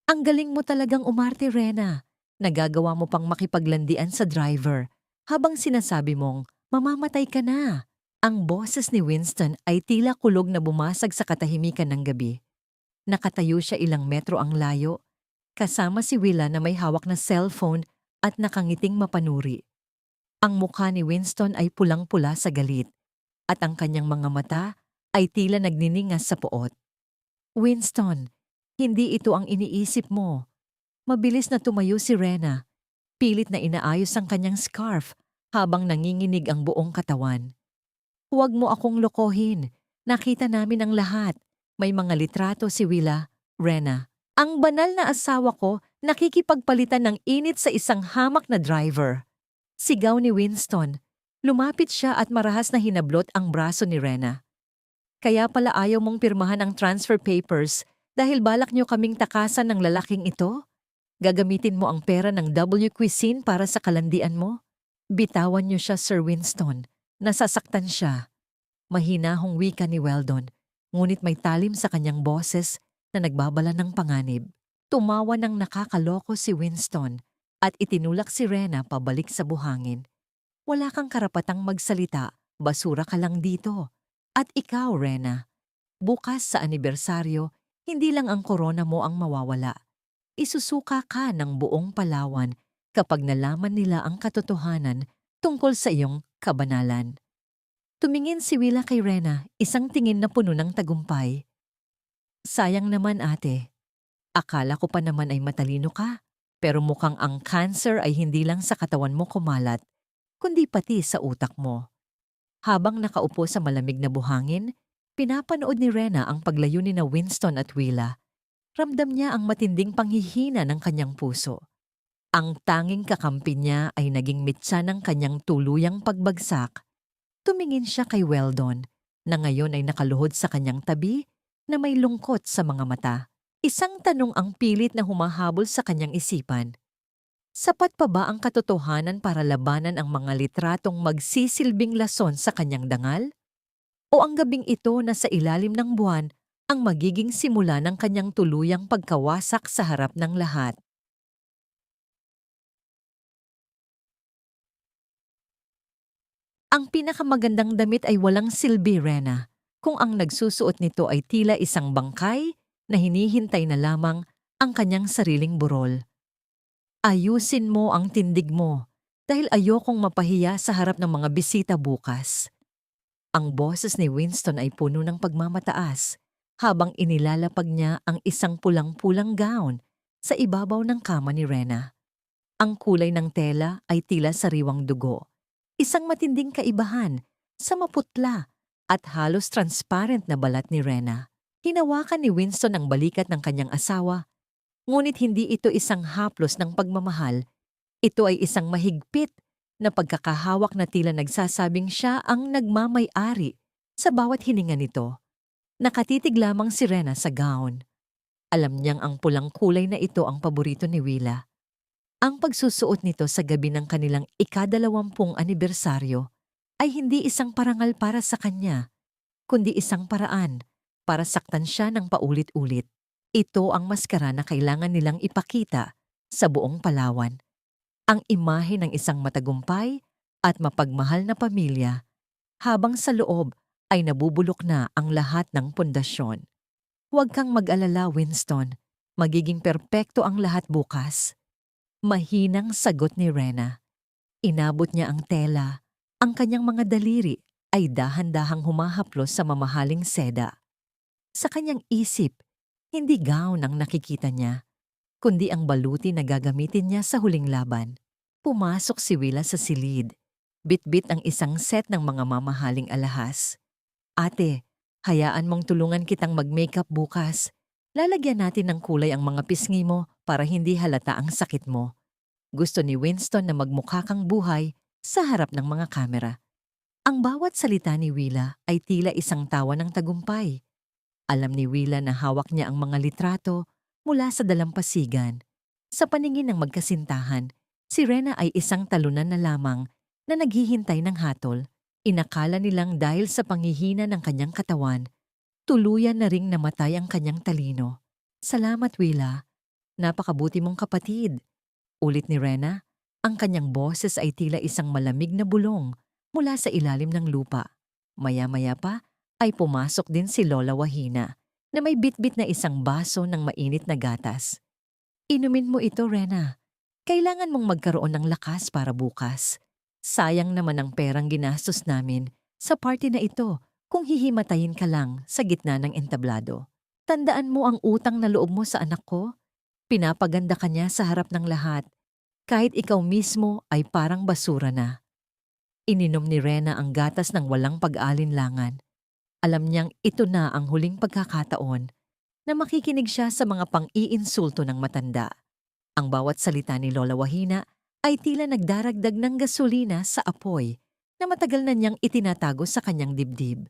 ang galing mo talagang umarte, Rena. Nagagawa mo pang makipaglandian sa driver habang sinasabi mong mamamatay ka na. Ang boses ni Winston ay tila kulog na bumasag sa katahimikan ng gabi. Nakatayo siya ilang metro ang layo, kasama si Willa na may hawak na cellphone at nakangiting mapanuri. Ang mukha ni Winston ay pulang-pula sa galit at ang kanyang mga mata ay tila nagniningas sa poot. Winston, hindi ito ang iniisip mo. Mabilis na tumayo si Rena. Pilit na inaayos ang kanyang scarf habang nanginginig ang buong katawan. Huwag mo akong lokohin. Nakita namin ang lahat. May mga litrato si Willa, Rena. Ang banal na asawa ko nakikipagpalitan ng init sa isang hamak na driver. Sigaw ni Winston. Lumapit siya at marahas na hinablot ang braso ni Rena. Kaya pala ayaw mong pirmahan ang transfer papers dahil balak niyo kaming takasan ng lalaking ito? Gagamitin mo ang pera ng W Cuisine para sa kalandian mo? Bitawan niyo siya, Sir Winston. Nasasaktan siya. Mahinahong wika ni Weldon, ngunit may talim sa kanyang boses na nagbabala ng panganib. Tumawa ng nakakaloko si Winston at itinulak si Rena pabalik sa buhangin. Wala kang karapatang magsalita, basura ka lang dito. At ikaw, Rena, bukas sa anibersaryo, hindi lang ang korona mo ang mawawala. Isusuka ka ng buong Palawan kapag nalaman nila ang katotohanan tungkol sa iyong kabanalan. Tumingin si Willa kay Rena, isang tingin na puno ng tagumpay. Sayang naman, ate. Akala ko pa naman ay matalino ka, pero mukhang ang cancer ay hindi lang sa katawan mo kumalat, kundi pati sa utak mo. Habang nakaupo sa malamig na buhangin, pinapanood ni Rena ang paglayo ni na Winston at Willa. Ramdam niya ang matinding panghihina ng kanyang puso. Ang tanging kakampi niya ay naging mitsa ng kanyang tuluyang pagbagsak. Tumingin siya kay Weldon, na ngayon ay nakaluhod sa kanyang tabi na may lungkot sa mga mata. Isang tanong ang pilit na humahabol sa kanyang isipan. Sapat pa ba ang katotohanan para labanan ang mga litratong magsisilbing lason sa kanyang dangal? O ang gabing ito na sa ilalim ng buwan ang magiging simula ng kanyang tuluyang pagkawasak sa harap ng lahat? Ang pinakamagandang damit ay walang silbi, Rena, kung ang nagsusuot nito ay tila isang bangkay na hinihintay na lamang ang kanyang sariling burol. Ayusin mo ang tindig mo dahil ayokong mapahiya sa harap ng mga bisita bukas. Ang boses ni Winston ay puno ng pagmamataas habang inilalapag niya ang isang pulang-pulang gown sa ibabaw ng kama ni Rena. Ang kulay ng tela ay tila sariwang dugo. Isang matinding kaibahan sa maputla at halos transparent na balat ni Rena. Hinawakan ni Winston ang balikat ng kanyang asawa. Ngunit hindi ito isang haplos ng pagmamahal. Ito ay isang mahigpit na pagkakahawak na tila nagsasabing siya ang nagmamay-ari sa bawat hininga nito. Nakatitig lamang si Rena sa gown. Alam niyang ang pulang kulay na ito ang paborito ni Willa. Ang pagsusuot nito sa gabi ng kanilang ika-20 anibersaryo ay hindi isang parangal para sa kanya, kundi isang paraan para saktan siya ng paulit-ulit. Ito ang maskara na kailangan nilang ipakita sa buong Palawan. Ang imahe ng isang matagumpay at mapagmahal na pamilya, habang sa loob ay nabubulok na ang lahat ng pundasyon. Huwag kang mag-alala, Winston. Magiging perpekto ang lahat bukas. Mahinang sagot ni Rena. Inabot niya ang tela. Ang kanyang mga daliri ay dahan-dahang humahaplos sa mamahaling seda. Sa kanyang isip, hindi gown ang nakikita niya, kundi ang baluti na gagamitin niya sa huling laban. Pumasok si Willa sa silid. Bitbit ang isang set ng mga mamahaling alahas. Ate, hayaan mong tulungan kitang mag-makeup bukas. Lalagyan natin ng kulay ang mga pisngi mo para hindi halata ang sakit mo. Gusto ni Winston na magmukha kang buhay sa harap ng mga kamera. Ang bawat salita ni Willa ay tila isang tawa ng tagumpay. Alam ni Willa na hawak niya ang mga litrato mula sa dalampasigan. Sa paningin ng magkasintahan, si Rena ay isang talunan na lamang na naghihintay ng hatol. Inakala nilang dahil sa panghihina ng kanyang katawan, tuluyan na ring namatay ang kanyang talino. Salamat, Willa. Napakabuti mong kapatid. Ulit ni Rena, ang kanyang boses ay tila isang malamig na bulong mula sa ilalim ng lupa. Maya-maya pa ay pumasok din si Lola Wahina na may bitbit na isang baso ng mainit na gatas. Inumin mo ito, Rena. Kailangan mong magkaroon ng lakas para bukas. Sayang naman ang perang ginastos namin sa party na ito kung hihimatayin ka lang sa gitna ng entablado. Tandaan mo ang utang na loob mo sa anak ko. Pinapaganda ka niya sa harap ng lahat, kahit ikaw mismo ay parang basura na. Ininom ni Rena ang gatas ng walang pag-alinlangan. Alam niyang ito na ang huling pagkakataon na makikinig siya sa mga pang-iinsulto ng matanda. Ang bawat salita ni Lola Wahina ay tila nagdaragdag ng gasolina sa apoy na matagal na niyang itinatago sa kanyang dibdib.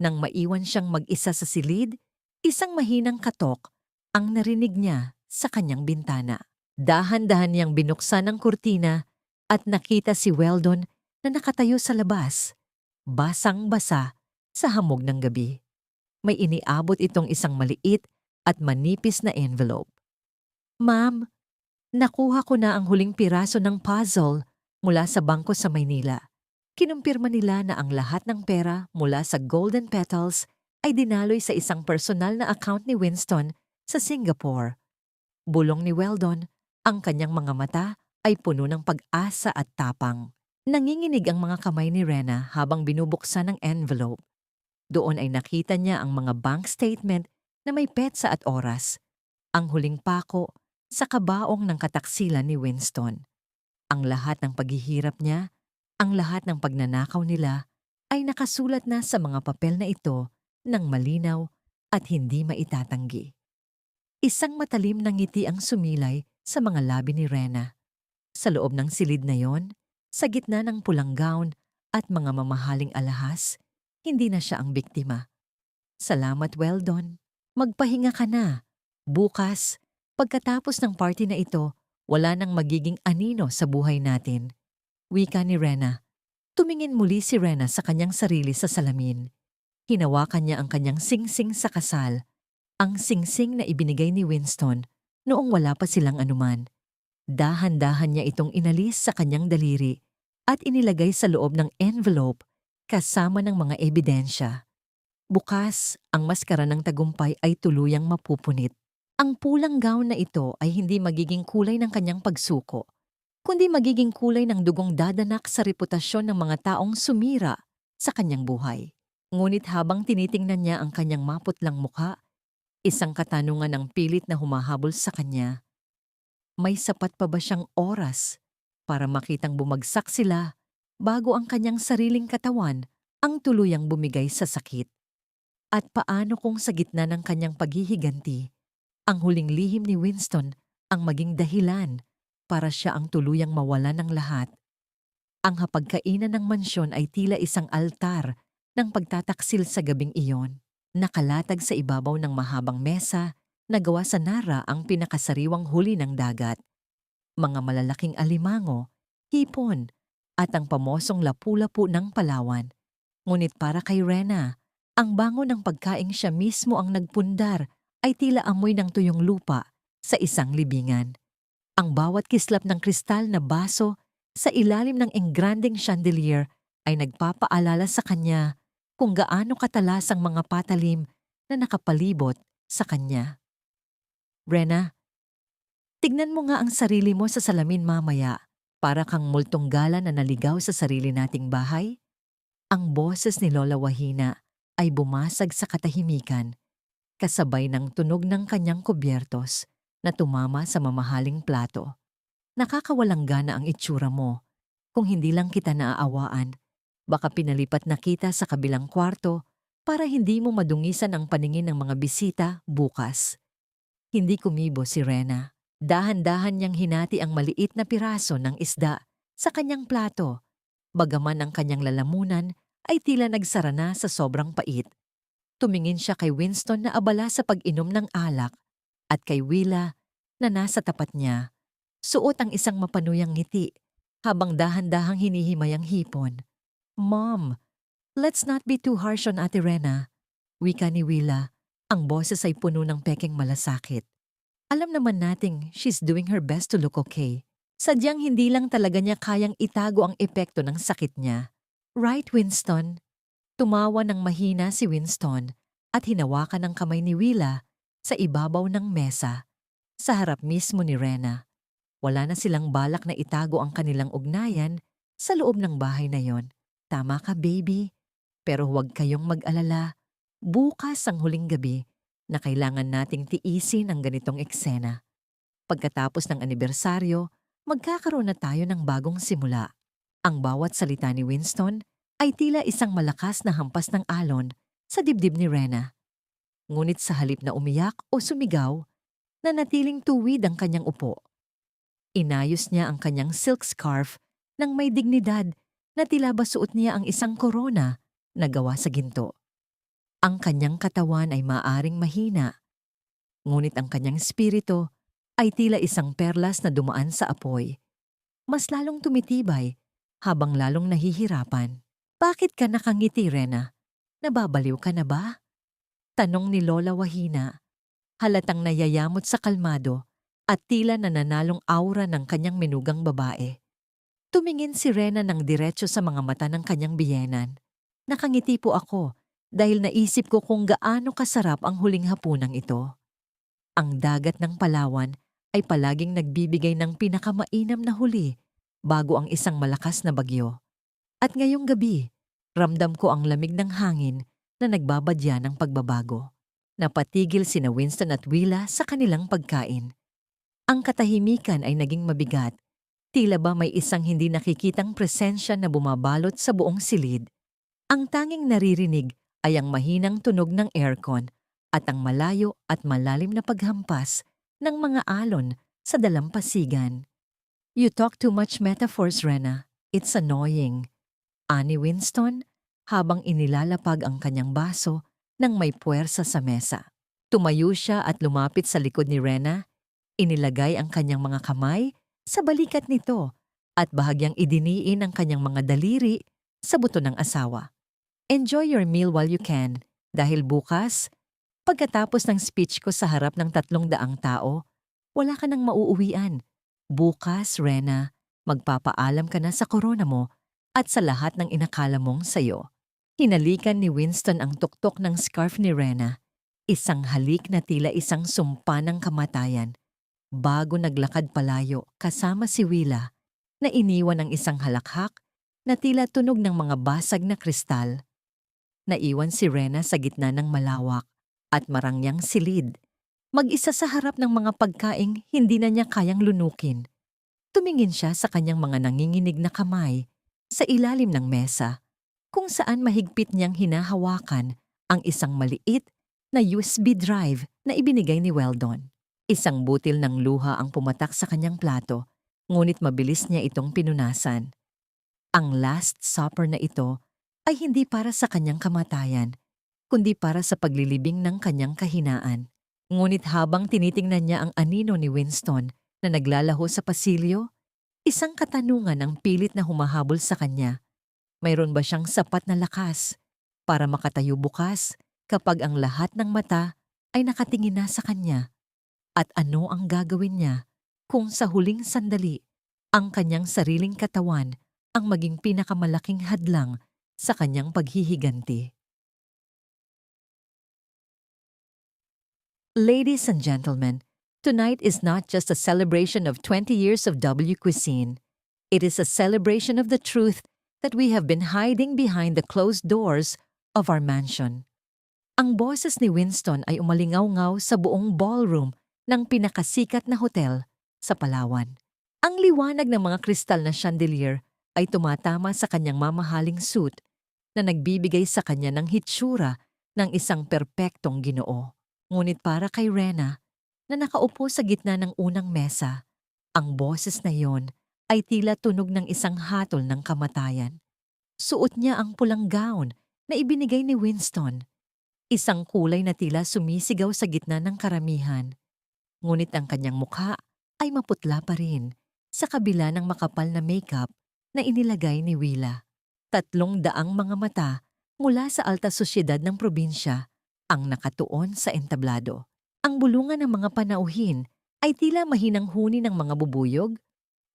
Nang maiwan siyang mag-isa sa silid, isang mahinang katok ang narinig niya sa kanyang bintana. Dahan-dahan niyang binuksan ang kurtina at nakita si Weldon na nakatayo sa labas, basang-basa sa hamog ng gabi. May iniabot itong isang maliit at manipis na envelope. Ma'am, nakuha ko na ang huling piraso ng puzzle mula sa bangko sa Maynila. Kinumpirma nila na ang lahat ng pera mula sa Golden Petals ay dinaloy sa isang personal na account ni Winston sa Singapore. Bulong ni Weldon, ang kanyang mga mata ay puno ng pag-asa at tapang. Nanginginig ang mga kamay ni Rena habang binubuksan ang envelope. Doon ay nakita niya ang mga bank statement na may petsa at oras. Ang huling pako sa kabaong ng kataksilan ni Winston. Ang lahat ng paghihirap niya, ang lahat ng pagnanakaw nila ay nakasulat na sa mga papel na ito ng malinaw at hindi maitatanggi. Isang matalim na ngiti ang sumilay sa mga labi ni Rena. Sa loob ng silid na yon, sa gitna ng pulang gown at mga mamahaling alahas, hindi na siya ang biktima. Salamat, Weldon. Magpahinga ka na. Bukas, pagkatapos ng party na ito, wala nang magiging anino sa buhay natin. Wika ni Rena. Tumingin muli si Rena sa kanyang sarili sa salamin. Hinawakan niya ang kanyang singsing sa kasal, ang singsing na ibinigay ni Winston noong wala pa silang anuman. Dahan-dahan niya itong inalis sa kanyang daliri at inilagay sa loob ng envelope kasama ng mga ebidensya. Bukas, ang maskara ng tagumpay ay tuluyang mapupunit. Ang pulang gown na ito ay hindi magiging kulay ng kanyang pagsuko, kundi magiging kulay ng dugong dadanak sa reputasyon ng mga taong sumira sa kanyang buhay. Ngunit habang tinitingnan niya ang kanyang maputlang mukha, isang katanungan ang pilit na humahabol sa kanya. May sapat pa ba siyang oras para makitang bumagsak sila bago ang kanyang sariling katawan ang tuluyang bumigay sa sakit? At paano kung sa gitna ng kanyang paghihiganti, ang huling lihim ni Winston ang maging dahilan para siya ang tuluyang mawala ng lahat? Ang hapagkainan ng mansyon ay tila isang altar ng pagtataksil sa gabing iyon. Nakalatag sa ibabaw ng mahabang mesa na gawa sa nara ang pinakasariwang huli ng dagat. Mga malalaking alimango, hipon, at ang pamosong lapu-lapu ng Palawan. Ngunit para kay Rena, ang bango ng pagkaing siya mismo ang nagpundar ay tila amoy ng tuyong lupa sa isang libingan. Ang bawat kislap ng kristal na baso sa ilalim ng engrandeng chandelier ay nagpapaalala sa kanya kung gaano katalas ang mga patalim na nakapalibot sa kanya. Rena, tignan mo nga ang sarili mo sa salamin mamaya para kang multong gala na naligaw sa sarili nating bahay. Ang boses ni Lola Wahina ay bumasag sa katahimikan, kasabay ng tunog ng kanyang kubyertos na tumama sa mamahaling plato. Nakakawalang gana ang itsura mo. Kung hindi lang kita naaawaan, baka pinalipat na kita sa kabilang kwarto para hindi mo madungisan ang paningin ng mga bisita bukas. Hindi kumibo si Rena. Dahan-dahan niyang hinati ang maliit na piraso ng isda sa kanyang plato. Bagaman ang kanyang lalamunan ay tila nagsara na sa sobrang pait. Tumingin siya kay Winston na abala sa pag-inom ng alak at kay Willa na nasa tapat niya. Suot ang isang mapanuyang ngiti habang dahan-dahang hinihimay ang hipon. "Mom, let's not be too harsh on Ate Rena," wika ni Willa. Ang boses ay puno ng pekeng malasakit. Alam naman nating she's doing her best to look okay. Sadyang hindi lang talaga niya kayang itago ang epekto ng sakit niya. "Right, Winston?" Tumawa ng mahina si Winston at hinawakan ang kamay ni Willa sa ibabaw ng mesa, sa harap mismo ni Rena. Wala na silang balak na itago ang kanilang ugnayan sa loob ng bahay na yon. "Tama ka, baby. Pero huwag kayong mag-alala. Bukas ang huling gabi na kailangan nating tiisin ang ganitong eksena. Pagkatapos ng anibersaryo, magkakaroon na tayo ng bagong simula." Ang bawat salita ni Winston ay tila isang malakas na hampas ng alon sa dibdib ni Rena. Ngunit sa halip na umiyak o sumigaw, nanatiling tuwid ang kanyang upo. Inayos niya ang kanyang silk scarf nang may dignidad na tila ba suot niya ang isang korona na gawa sa ginto. Ang kanyang katawan ay maaring mahina, ngunit ang kanyang spirito ay tila isang perlas na dumaan sa apoy. Mas lalong tumitibay habang lalong nahihirapan. "Bakit ka nakangiti, Rena? Nababaliw ka na ba?" Tanong ni Lola Wahina. Halatang nayayamot sa kalmado at tila nananalong aura ng kanyang menugang babae. Tumingin si Rena ng diretso sa mga mata ng kanyang biyenan. "Nakangiti po ako dahil naisip ko kung gaano kasarap ang huling hapunang ito." Ang dagat ng Palawan ay palaging nagbibigay ng pinakamainam na huli bago ang isang malakas na bagyo. At ngayong gabi, ramdam ko ang lamig ng hangin na nagbabadya ng pagbabago. Napatigil sina Winston at Willa sa kanilang pagkain. Ang katahimikan ay naging mabigat. Tila ba may isang hindi nakikitang presensya na bumabalot sa buong silid. Ang tanging naririnig ay ang mahinang tunog ng aircon at ang malayo at malalim na paghampas ng mga alon sa dalampasigan. "You talk too much metaphors, Rena. It's annoying," ani Winston habang inilalapag ang kanyang baso nang may puwersa sa mesa. Tumayo siya at lumapit sa likod ni Rena. Inilagay ang kanyang mga kamay sa balikat nito at bahagyang idiniin ang kanyang mga daliri sa buto ng asawa. "Enjoy your meal while you can, dahil bukas, pagkatapos ng speech ko sa harap ng 300 tao, wala ka nang mauuwian. Bukas, Rena, magpapaalam ka na sa korona mo at sa lahat ng inakala mong sayo." Hinalikan ni Winston ang tuktok ng scarf ni Rena, isang halik na tila isang sumpa ng kamatayan. Bago naglakad palayo kasama si Willa na iniwan ang isang halakhak na tila tunog ng mga basag na kristal. Naiwan si Rena sa gitna ng malawak at marangyang silid, mag-isa sa harap ng mga pagkaing hindi na niya kayang lunukin. Tumingin siya sa kanyang mga nanginginig na kamay sa ilalim ng mesa, kung saan mahigpit niyang hinahawakan ang isang maliit na USB drive na ibinigay ni Weldon. Isang butil ng luha ang pumatak sa kanyang plato, ngunit mabilis niya itong pinunasan. Ang Last Supper na ito ay hindi para sa kanyang kamatayan, kundi para sa paglilibing ng kanyang kahinaan. Ngunit habang tinitingnan niya ang anino ni Winston na naglalaho sa pasilyo, isang katanungan ang pilit na humahabol sa kanya. Mayroon ba siyang sapat na lakas para makatayo bukas kapag ang lahat ng mata ay nakatingin na sa kanya? At ano ang gagawin niya kung sa huling sandali ang kanyang sariling katawan ang maging pinakamalaking hadlang sa kanyang paghihiganti? Ladies and gentlemen, tonight is not just a celebration of 20 years of W Cuisine. It is a celebration of the truth that we have been hiding behind the closed doors of our mansion. Ang boses ni Winston ay umalingaw-ngaw sa buong ballroom ng pinakasikat na hotel sa Palawan. Ang liwanag ng mga kristal na chandelier ay tumatama sa kanyang mamahaling suit na nagbibigay sa kanya ng hitsura ng isang perpektong Ginoo. Ngunit para kay Rena, na nakaupo sa gitna ng unang mesa, ang boses na iyon ay tila tunog ng isang hatol ng kamatayan. Suot niya ang pulang gown na ibinigay ni Winston, isang kulay na tila sumisigaw sa gitna ng karamihan. Ngunit ang kanyang mukha ay maputla pa rin sa kabila ng makapal na makeup na inilagay ni Willa. 300 mga mata mula sa alta sosyedad ng probinsya ang nakatuon sa entablado. Ang bulungan ng mga panauhin ay tila mahinang huni ng mga bubuyog,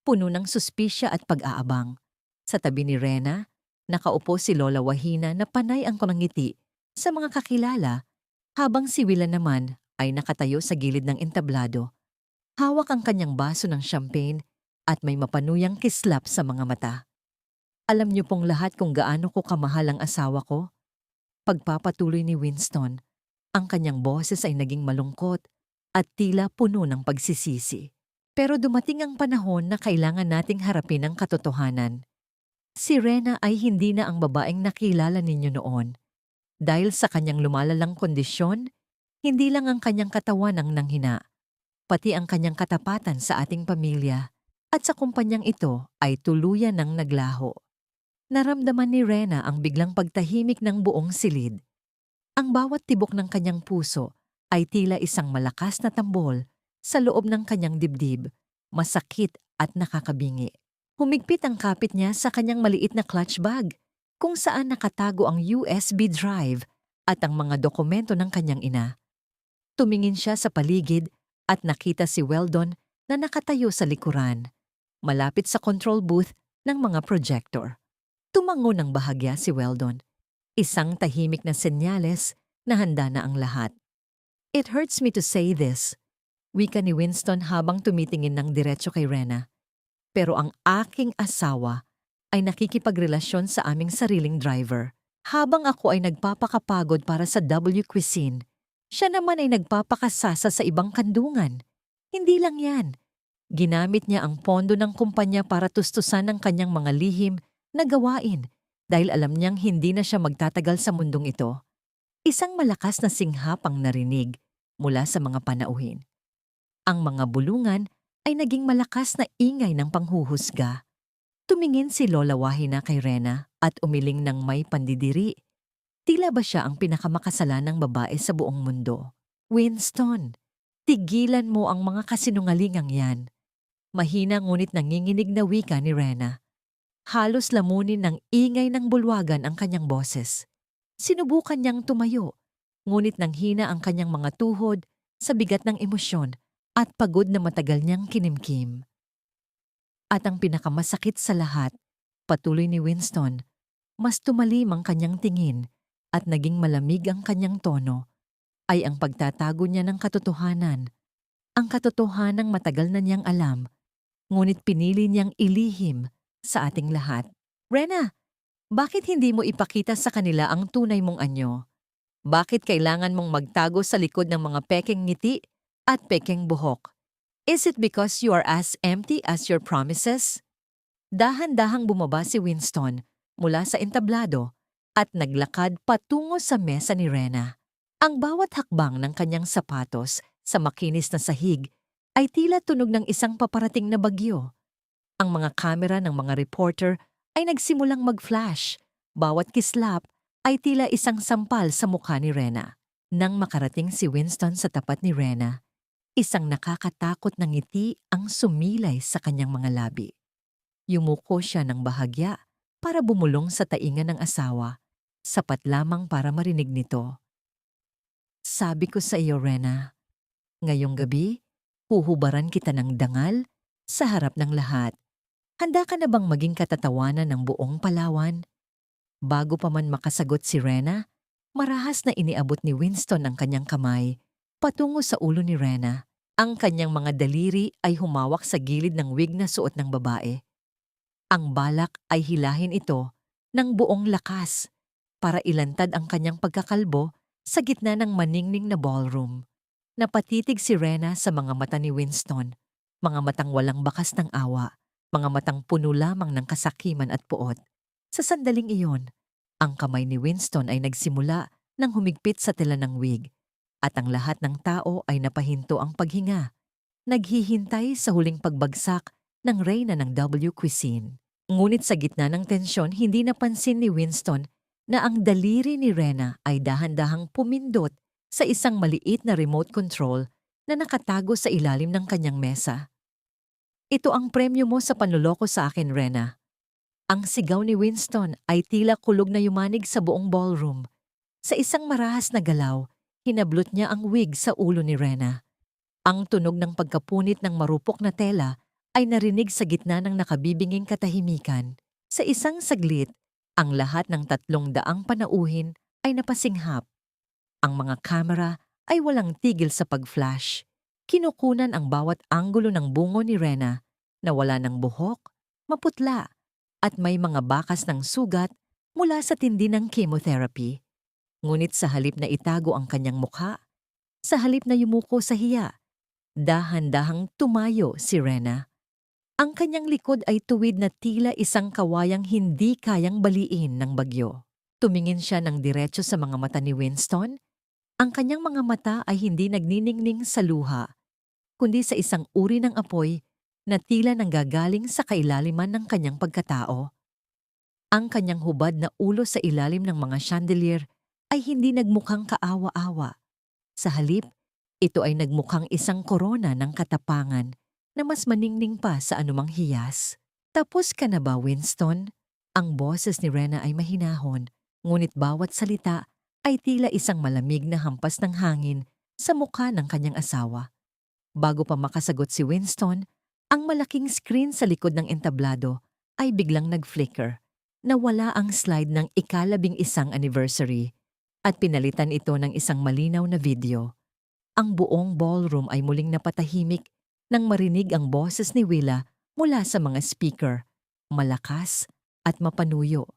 puno ng suspisya at pag-aabang. Sa tabi ni Rena, nakaupo si Lola Wahina na panay ang kumangiti sa mga kakilala, habang si Willa naman ay nakatayo sa gilid ng entablado. Hawak ang kanyang baso ng champagne at may mapanuyang kislap sa mga mata. Alam niyo pong lahat kung gaano ko kamahal ang asawa ko? Pagpapatuloy ni Winston, ang kanyang boses ay naging malungkot at tila puno ng pagsisisi. Pero dumating ang panahon na kailangan nating harapin ang katotohanan. Si Rena ay hindi na ang babaeng nakilala ninyo noon. Dahil sa kanyang lumalalang kondisyon, hindi lang ang kanyang katawan ang nanghina, pati ang kanyang katapatan sa ating pamilya at sa kumpanyang ito ay tuluyan ng naglaho. Naramdaman ni Rena ang biglang pagtahimik ng buong silid. Ang bawat tibok ng kanyang puso ay tila isang malakas na tambol sa loob ng kanyang dibdib, masakit at nakakabingi. Humigpit ang kapit niya sa kanyang maliit na clutch bag, kung saan nakatago ang USB drive at ang mga dokumento ng kanyang ina. Tumingin siya sa paligid at nakita si Weldon na nakatayo sa likuran, malapit sa control booth ng mga projector. Tumango ng bahagya si Weldon, isang tahimik na senyales na handa na ang lahat. "It hurts me to say this," wika ni Winston habang tumitingin ng diretso kay Rena. "Pero ang aking asawa ay nakikipagrelasyon sa aming sariling driver. Habang ako ay nagpapakapagod para sa W Cuisine, siya naman ay nagpapakasasa sa ibang kandungan. Hindi lang yan. Ginamit niya ang pondo ng kumpanya para tustusan ang kanyang mga lihim na gawain dahil alam niyang hindi na siya magtatagal sa mundong ito." Isang malakas na singhap ang narinig mula sa mga panauhin. Ang mga bulungan ay naging malakas na ingay ng panghuhusga. Tumingin si Lola Wahina kay Rena at umiling ng may pandidiri. Tila ba siya ang pinakamakasalanang babae sa buong mundo? "Winston, tigilan mo ang mga kasinungalingang yan." Mahina ngunit nanginginig na wika ni Rena. Halos lamunin ng ingay ng bulwagan ang kanyang boses. Sinubukan niyang tumayo, ngunit nanghina ang kanyang mga tuhod sa bigat ng emosyon at pagod na matagal niyang kinimkim. At ang pinakamasakit sa lahat, patuloy ni Winston, mas tumalim ang kanyang tingin at naging malamig ang kanyang tono, ay ang pagtatago niya ng katotohanan. Ang katotohanang matagal na niyang alam, ngunit pinili niyang ilihim sa ating lahat. "Rena, bakit hindi mo ipakita sa kanila ang tunay mong anyo? Bakit kailangan mong magtago sa likod ng mga pekeng ngiti at pekeng buhok? Is it because you are as empty as your promises?" Dahan-dahang bumaba si Winston mula sa entablado at naglakad patungo sa mesa ni Rena. Ang bawat hakbang ng kanyang sapatos sa makinis na sahig ay tila tunog ng isang paparating na bagyo. Ang mga kamera ng mga reporter ay nagsimulang mag-flash. Bawat kislap ay tila isang sampal sa mukha ni Rena. Nang makarating si Winston sa tapat ni Rena, isang nakakatakot na ngiti ang sumilay sa kanyang mga labi. Yumuko siya ng bahagya para bumulong sa taingan ng asawa, sapat lamang para marinig nito. "Sabi ko sa iyo, Rena, ngayong gabi, huhubaran kita ng dangal sa harap ng lahat. Handa ka na bang maging katatawanan ng buong Palawan?" Bago pa man makasagot si Rena, marahas na iniabot ni Winston ang kanyang kamay patungo sa ulo ni Rena. Ang kanyang mga daliri ay humawak sa gilid ng wig na suot ng babae. Ang balak ay hilahin ito ng buong lakas para ilantad ang kanyang pagkakalbo sa gitna ng maningning na ballroom. Napatitig si Rena sa mga mata ni Winston, mga matang walang bakas ng awa, mga matang puno lamang ng kasakiman at puot. Sa sandaling iyon, ang kamay ni Winston ay nagsimula nang humigpit sa tela ng wig at ang lahat ng tao ay napahinto ang paghinga, naghihintay sa huling pagbagsak ng reyna ng W Cuisine. Ngunit sa gitna ng tensyon, hindi napansin ni Winston na ang daliri ni Rena ay dahan-dahang pumindot sa isang maliit na remote control na nakatago sa ilalim ng kanyang mesa. "Ito ang premyo mo sa panloloko sa akin, Rena." Ang sigaw ni Winston ay tila kulog na yumanig sa buong ballroom. Sa isang marahas na galaw, hinablot niya ang wig sa ulo ni Rena. Ang tunog ng pagkapunit ng marupok na tela ay narinig sa gitna ng nakabibinging katahimikan. Sa isang saglit, ang lahat ng 300 panauhin ay napasinghap. Ang mga kamera ay walang tigil sa pag-flash. Kinukunan ang bawat anggulo ng bungo ni Rena na wala ng buhok, maputla, at may mga bakas ng sugat mula sa tindi ng chemotherapy. Ngunit sa halip na itago ang kanyang mukha, sa halip na yumuko sa hiya, dahan-dahang tumayo si Rena. Ang kanyang likod ay tuwid na tila isang kawayang hindi kayang baliin ng bagyo. Tumingin siya ng diretso sa mga mata ni Winston. Ang kanyang mga mata ay hindi nagniningning sa luha, kundi sa isang uri ng apoy na tila nanggagaling sa kailaliman ng kanyang pagkatao. Ang kanyang hubad na ulo sa ilalim ng mga chandelier ay hindi nagmukhang kaawa-awa. Sa halip, ito ay nagmukhang isang korona ng katapangan na mas maningning pa sa anumang hiyas. "Tapos ka na ba, Winston?" Ang boses ni Rena ay mahinahon, ngunit bawat salita ay tila isang malamig na hampas ng hangin sa mukha ng kanyang asawa. Bago pa makasagot si Winston, ang malaking screen sa likod ng entablado ay biglang nag-flicker. Nawala ang slide ng ika-11 anniversary at pinalitan ito ng isang malinaw na video. Ang buong ballroom ay muling napatahimik nang marinig ang boses ni Willa mula sa mga speaker, malakas at mapanuyo.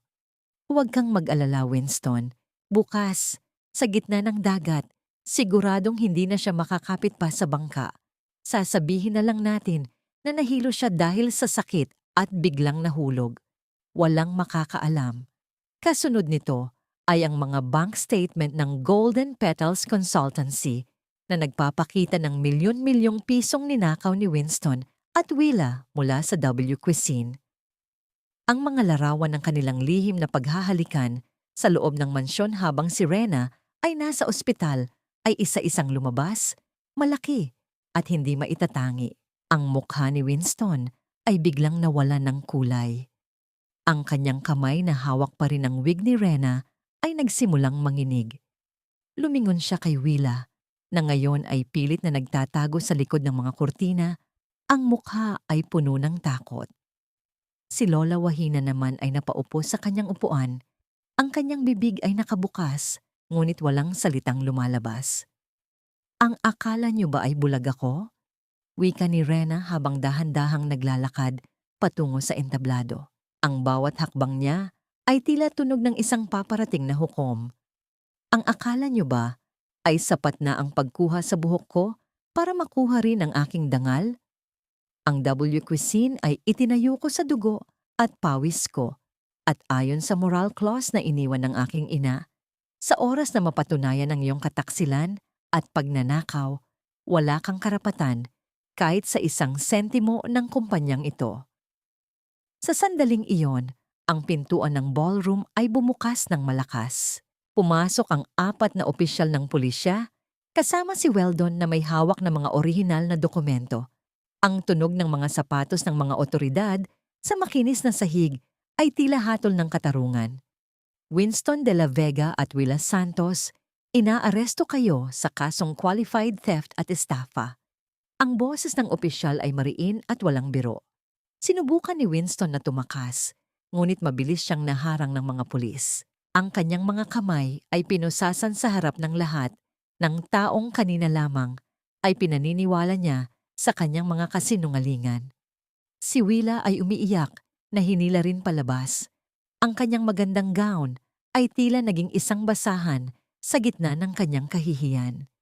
"Huwag kang mag-alala, Winston. Bukas, sa gitna ng dagat, siguradong hindi na siya makakapit pa sa bangka. Sasabihin na lang natin na nahilo siya dahil sa sakit at biglang nahulog. Walang makakaalam." Kasunod nito ay ang mga bank statement ng Golden Petals Consultancy na nagpapakita ng milyon-milyong pisong ninakaw ni Winston at Willa mula sa W Cuisine. Ang mga larawan ng kanilang lihim na paghahalikan sa loob ng mansyon habang si Rena ay nasa ospital ay isa-isang lumabas, malaki at hindi maitatangi. Ang mukha ni Winston ay biglang nawalan ng kulay. Ang kanyang kamay na hawak pa rin ng wig ni Rena ay nagsimulang manginig. Lumingon siya kay Willa, na ngayon ay pilit na nagtatago sa likod ng mga kurtina. Ang mukha ay puno ng takot. Si Lola Wahina naman ay napaupo sa kanyang upuan. Ang kanyang bibig ay nakabukas, ngunit walang salitang lumalabas. "Ang akala niyo ba ay bulag ako?" Wika ni Rena habang dahan-dahang naglalakad patungo sa entablado. Ang bawat hakbang niya ay tila tunog ng isang paparating na hukom. "Ang akala niyo ba ay sapat na ang pagkuha sa buhok ko para makuha rin ang aking dangal? Ang W Cuisine ay itinayo ko sa dugo at pawis ko, at ayon sa moral clause na iniwan ng aking ina, sa oras na mapatunayan ang iyong kataksilan at pagnanakaw, wala kang karapatan kahit sa 1 sentimo ng kumpanyang ito." Sa sandaling iyon, ang pintuan ng ballroom ay bumukas ng malakas. Pumasok ang 4 na opisyal ng pulisya, kasama si Weldon na may hawak na mga orihinal na dokumento. Ang tunog ng mga sapatos ng mga otoridad sa makinis na sahig ay tila hatol ng katarungan. "Winston de la Vega at Willa Santos, inaaresto kayo sa kasong qualified theft at estafa." Ang boses ng opisyal ay mariin at walang biro. Sinubukan ni Winston na tumakas, ngunit mabilis siyang naharang ng mga pulis. Ang kanyang mga kamay ay pinusasan sa harap ng lahat ng taong kanina lamang ay pinaniniwala niya sa kanyang mga kasinungalingan. Si Willa ay umiiyak na hinila rin palabas. Ang kanyang magandang gown ay tila naging isang basahan sa gitna ng kanyang kahihiyan.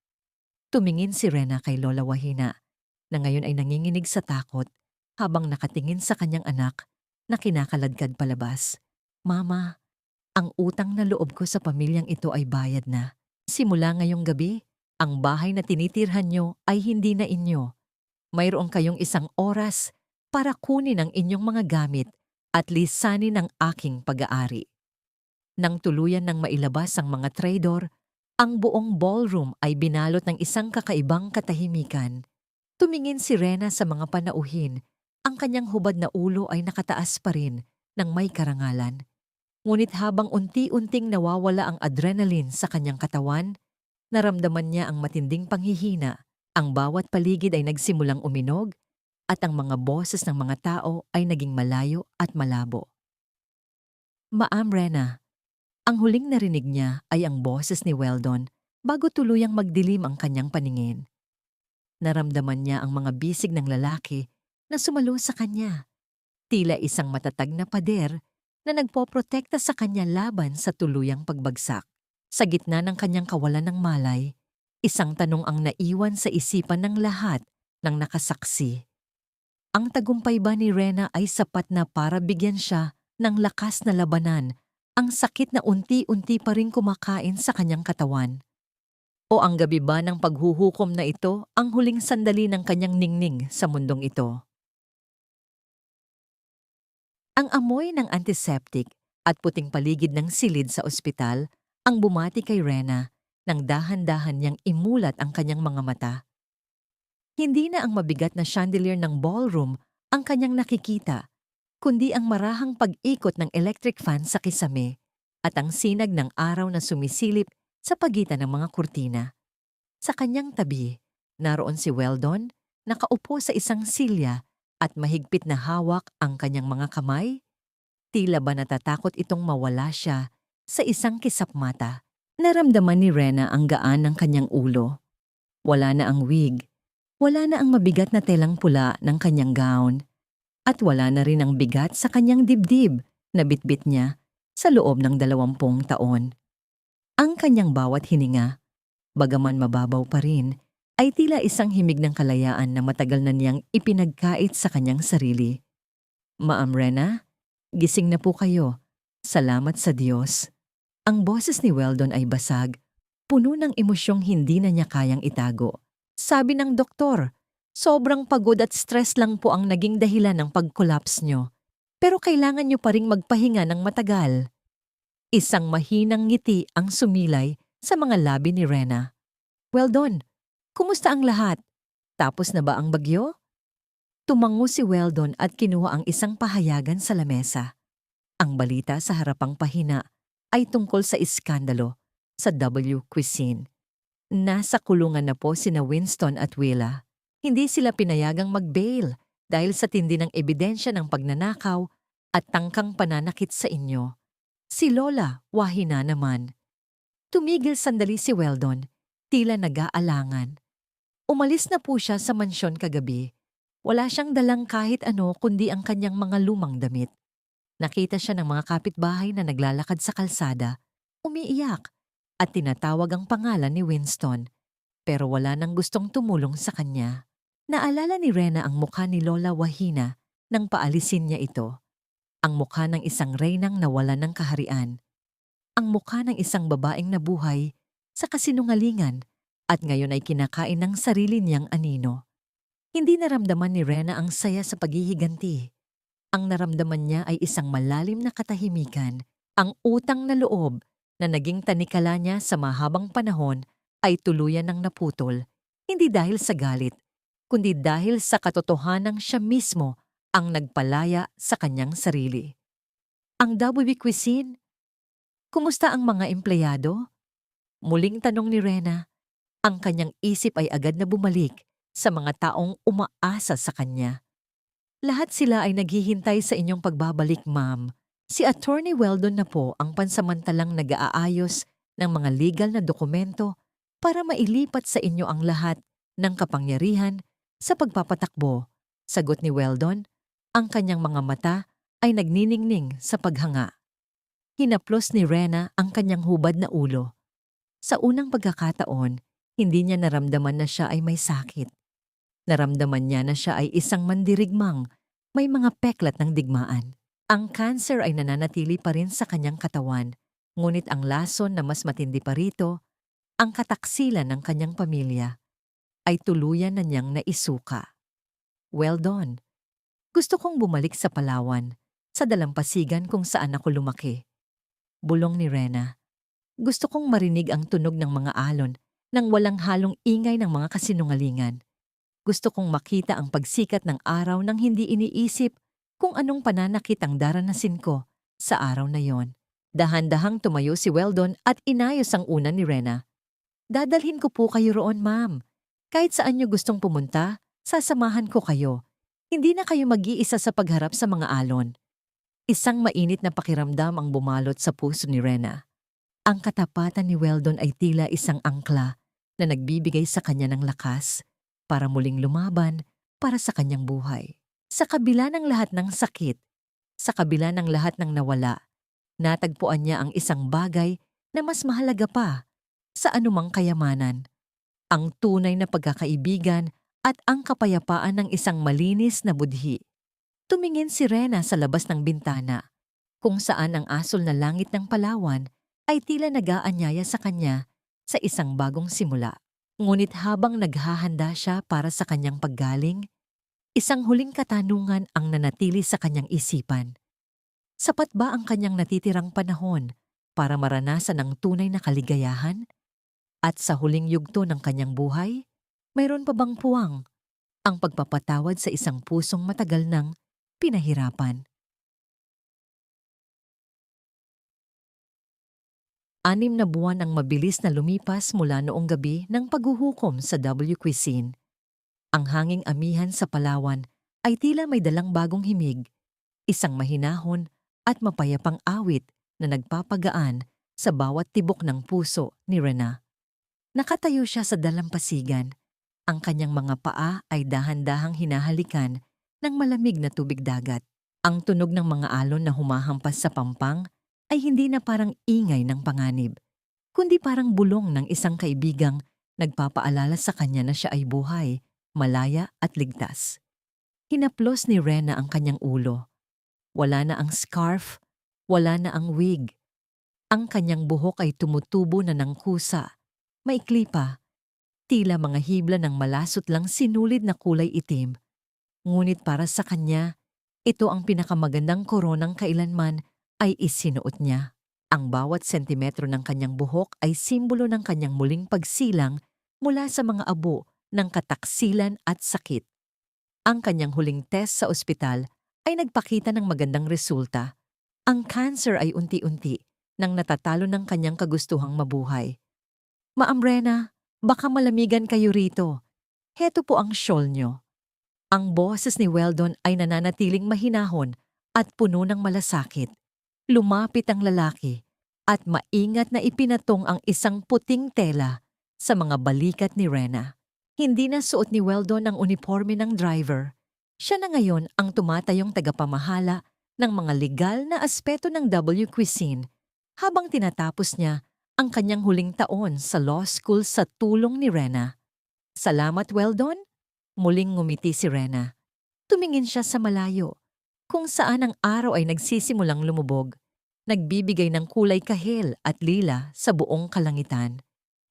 Tumingin si Rena kay Lola Wahina na ngayon ay nanginginig sa takot habang nakatingin sa kanyang anak na kinakaladkad palabas. Mama, ang utang na loob ko sa pamilyang ito ay bayad na. Simula ngayong gabi, ang bahay na tinitirhan nyo ay hindi na inyo. Mayroon kayong 1 oras para kunin ang inyong mga gamit at lisanin ang aking pag-aari. Nang tuluyan ng mailabas ang mga traidor, ang buong ballroom ay binalot ng isang kakaibang katahimikan. Tumingin si Rena sa mga panauhin. Ang kanyang hubad na ulo ay nakataas pa rin ng may karangalan. Ngunit habang unti-unting nawawala ang adrenaline sa kanyang katawan, naramdaman niya ang matinding panghihina. Ang bawat paligid ay nagsimulang uminog at ang mga boses ng mga tao ay naging malayo at malabo. Ma'am Rena, ang huling narinig niya ay ang boses ni Weldon bago tuluyang magdilim ang kanyang paningin. Naramdaman niya ang mga bisig ng lalaki na sumalo sa kanya. Tila isang matatag na pader na nagpoprotekta sa kanya laban sa tuluyang pagbagsak. Sa gitna ng kanyang kawalan ng malay, isang tanong ang naiwan sa isipan ng lahat ng nakasaksi. Ang tagumpay ba ni Rena ay sapat na para bigyan siya ng lakas na labanan ang sakit na unti-unti pa rin kumakain sa kanyang katawan? O ang gabi ba ng paghuhukom na ito ang huling sandali ng kanyang ningning sa mundong ito? Ang amoy ng antiseptic at puting paligid ng silid sa ospital ang bumati kay Rena nang dahan-dahan niyang imulat ang kanyang mga mata. Hindi na ang mabigat na chandelier ng ballroom ang kanyang nakikita, kundi ang marahang pag-ikot ng electric fan sa kisame at ang sinag ng araw na sumisilip sa pagitan ng mga kurtina. Sa kanyang tabi, naroon si Weldon, nakaupo sa isang silya at mahigpit na hawak ang kanyang mga kamay. Tila ba natatakot itong mawala siya sa isang kisap mata. Naramdaman ni Rena ang gaan ng kanyang ulo. Wala na ang wig, wala na ang mabigat na telang pula ng kanyang gown, at wala na rin ang bigat sa kanyang dibdib na bitbit niya sa loob ng 20 taon. Ang kanyang bawat hininga, bagaman mababaw pa rin, ay tila isang himig ng kalayaan na matagal na niyang ipinagkait sa kanyang sarili. Ma'am Rena, gising na po kayo. Salamat sa Diyos. Ang boses ni Weldon ay basag, puno ng emosyong hindi na niya kayang itago. Sabi ng doktor, sobrang pagod at stress lang po ang naging dahilan ng pag-collapse nyo. Pero kailangan nyo pa ring magpahinga ng matagal. Isang mahinang ngiti ang sumilay sa mga labi ni Rena. Weldon, kumusta ang lahat? Tapos na ba ang bagyo? Tumango si Weldon at kinuha ang isang pahayagan sa lamesa. Ang balita sa harapang pahina ay tungkol sa iskandalo sa W Cuisine. Nasa kulungan na po sina Winston at Willa. Hindi sila pinayagang mag-bail dahil sa tindi ng ebidensya ng pagnanakaw at tangkang pananakit sa inyo. Si Lola Wahina naman. Tumigil sandali si Weldon, tila nag-aalangan. Umalis na po siya sa mansyon kagabi. Wala siyang dalang kahit ano kundi ang kanyang mga lumang damit. Nakita siya ng mga kapitbahay na naglalakad sa kalsada, umiiyak, at tinatawag ang pangalan ni Winston. Pero wala nang gustong tumulong sa kanya. Naalala ni Rena ang mukha ni Lola Wahina nang paalisin niya ito. Ang mukha ng isang reynang nawalan ng kaharian. Ang mukha ng isang babaeng nabuhay sa kasinungalingan at ngayon ay kinakain ng sarili niyang anino. Hindi naramdaman ni Rena ang saya sa paghihiganti. Ang naramdaman niya ay isang malalim na katahimikan. Ang utang na loob na naging tanikala niya sa mahabang panahon ay tuluyan ng naputol, hindi dahil sa galit, kundi dahil sa katotohanang siya mismo ang nagpalaya sa kanyang sarili. Ang WB Cuisine? Kumusta ang mga empleyado? Muling tanong ni Rena. Ang kanyang isip ay agad na bumalik sa mga taong umaasa sa kanya. Lahat sila ay naghihintay sa inyong pagbabalik, ma'am. Si Attorney Weldon na po ang pansamantalang nag-aayos ng mga legal na dokumento para mailipat sa inyo ang lahat ng kapangyarihan sa pagpapatakbo. Sagot ni Weldon, ang kanyang mga mata ay nagniningning sa paghanga. Hinaplos ni Rena ang kanyang hubad na ulo. Sa unang pagkakataon, Hindi niya naramdaman na siya ay may sakit. Naramdaman niya na siya ay isang mandirigmang, may mga peklat ng digmaan. Ang cancer ay nananatili pa rin sa kanyang katawan, ngunit ang lason na mas matindi pa rito, ang kataksilan ng kanyang pamilya, ay tuluyan na niyang naisuka. Well done. Gusto kong bumalik sa Palawan, sa dalampasigan kung saan ako lumaki. Bulong ni Rena. Gusto kong marinig ang tunog ng mga alon nang walang halong ingay ng mga kasinungalingan. Gusto kong makita ang pagsikat ng araw nang hindi iniisip kung anong pananakit ang daranasin ko sa araw na yon. Dahan-dahang tumayo si Weldon at inayos ang una ni Rena. Dadalhin ko po kayo roon, ma'am. Kahit saan niyo gustong pumunta, sasamahan ko kayo. Hindi na kayo mag-iisa sa pagharap sa mga alon. Isang mainit na pakiramdam ang bumalot sa puso ni Rena. Ang katapatan ni Weldon ay tila isang angkla na nagbibigay sa kanya ng lakas para muling lumaban para sa kanyang buhay. Sa kabila ng lahat ng sakit, sa kabila ng lahat ng nawala, natagpuan niya ang isang bagay na mas mahalaga pa sa anumang kayamanan. Ang tunay na pagkakaibigan at ang kapayapaan ng isang malinis na budhi. Tumingin si Rena sa labas ng bintana, kung saan ang asol na langit ng Palawan ay tila nag-aanyaya sa kanya sa isang bagong simula. Ngunit habang naghahanda siya para sa kanyang paggaling, isang huling katanungan ang nanatili sa kanyang isipan. Sapat ba ang kanyang natitirang panahon para maranasan ang tunay na kaligayahan? At sa huling yugto ng kanyang buhay, mayroon pa bang puwang ang pagpapatawad sa isang pusong matagal nang pinahirapan? 6 na buwan ang mabilis na lumipas mula noong gabi ng paghuhukom sa W Cuisine. Ang hanging amihan sa Palawan ay tila may dalang bagong himig, isang mahinahon at mapayapang awit na nagpapagaan sa bawat tibok ng puso ni Rena. Nakatayo siya sa dalampasigan. Ang kanyang mga paa ay dahan-dahang hinahalikan ng malamig na tubig dagat. Ang tunog ng mga alon na humahampas sa pampang ay hindi na parang ingay ng panganib, kundi parang bulong ng isang kaibigang nagpapaalala sa kanya na siya ay buhay, malaya at ligtas. Hinaplos ni Rena ang kanyang ulo. Wala na ang scarf, wala na ang wig. Ang kanyang buhok ay tumutubo na ng kusa. Maikli pa, tila mga hibla ng malasot lang sinulid na kulay itim. Ngunit para sa kanya, ito ang pinakamagandang koronang kailanman ay isinuot niya. Ang bawat sentimetro ng kanyang buhok ay simbolo ng kanyang muling pagsilang mula sa mga abo ng kataksilan at sakit. Ang kanyang huling test sa ospital ay nagpakita ng magandang resulta. Ang cancer ay unti-unti nang natatalo ng kanyang kagustuhang mabuhay. Ma'am Rena, baka malamigan kayo rito. Heto po ang shawl nyo. Ang boses ni Weldon ay nananatiling mahinahon at puno ng malasakit. Lumapit ang lalaki at maingat na ipinatong ang isang puting tela sa mga balikat ni Rena. Hindi na suot ni Weldon ang uniforme ng driver. Siya na ngayon ang tumatayong tagapamahala ng mga legal na aspeto ng W Cuisine habang tinatapos niya ang kanyang huling taon sa law school sa tulong ni Rena. Salamat, Weldon. Muling ngumiti si Rena. Tumingin siya sa malayo, kung saan ang araw ay nagsisimulang lumubog, nagbibigay ng kulay kahel at lila sa buong kalangitan.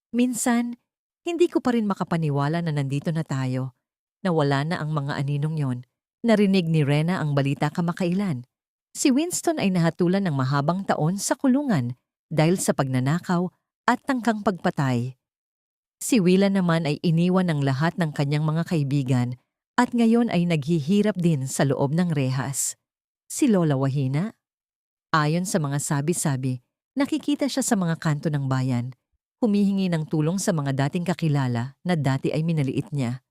Minsan, hindi ko pa rin makapaniwala na nandito na tayo, na wala na ang mga aninong yon. Narinig ni Rena ang balita kamakailan. Si Winston ay nahatulan ng mahabang taon sa kulungan dahil sa pagnanakaw at tangkang pagpatay. Si Willa naman ay iniwan ng lahat ng kanyang mga kaibigan at ngayon ay naghihirap din sa loob ng rehas. Si Lola Wahina? Ayon sa mga sabi-sabi, nakikita siya sa mga kanto ng bayan, humihingi ng tulong sa mga dating kakilala na dati ay minaliit niya.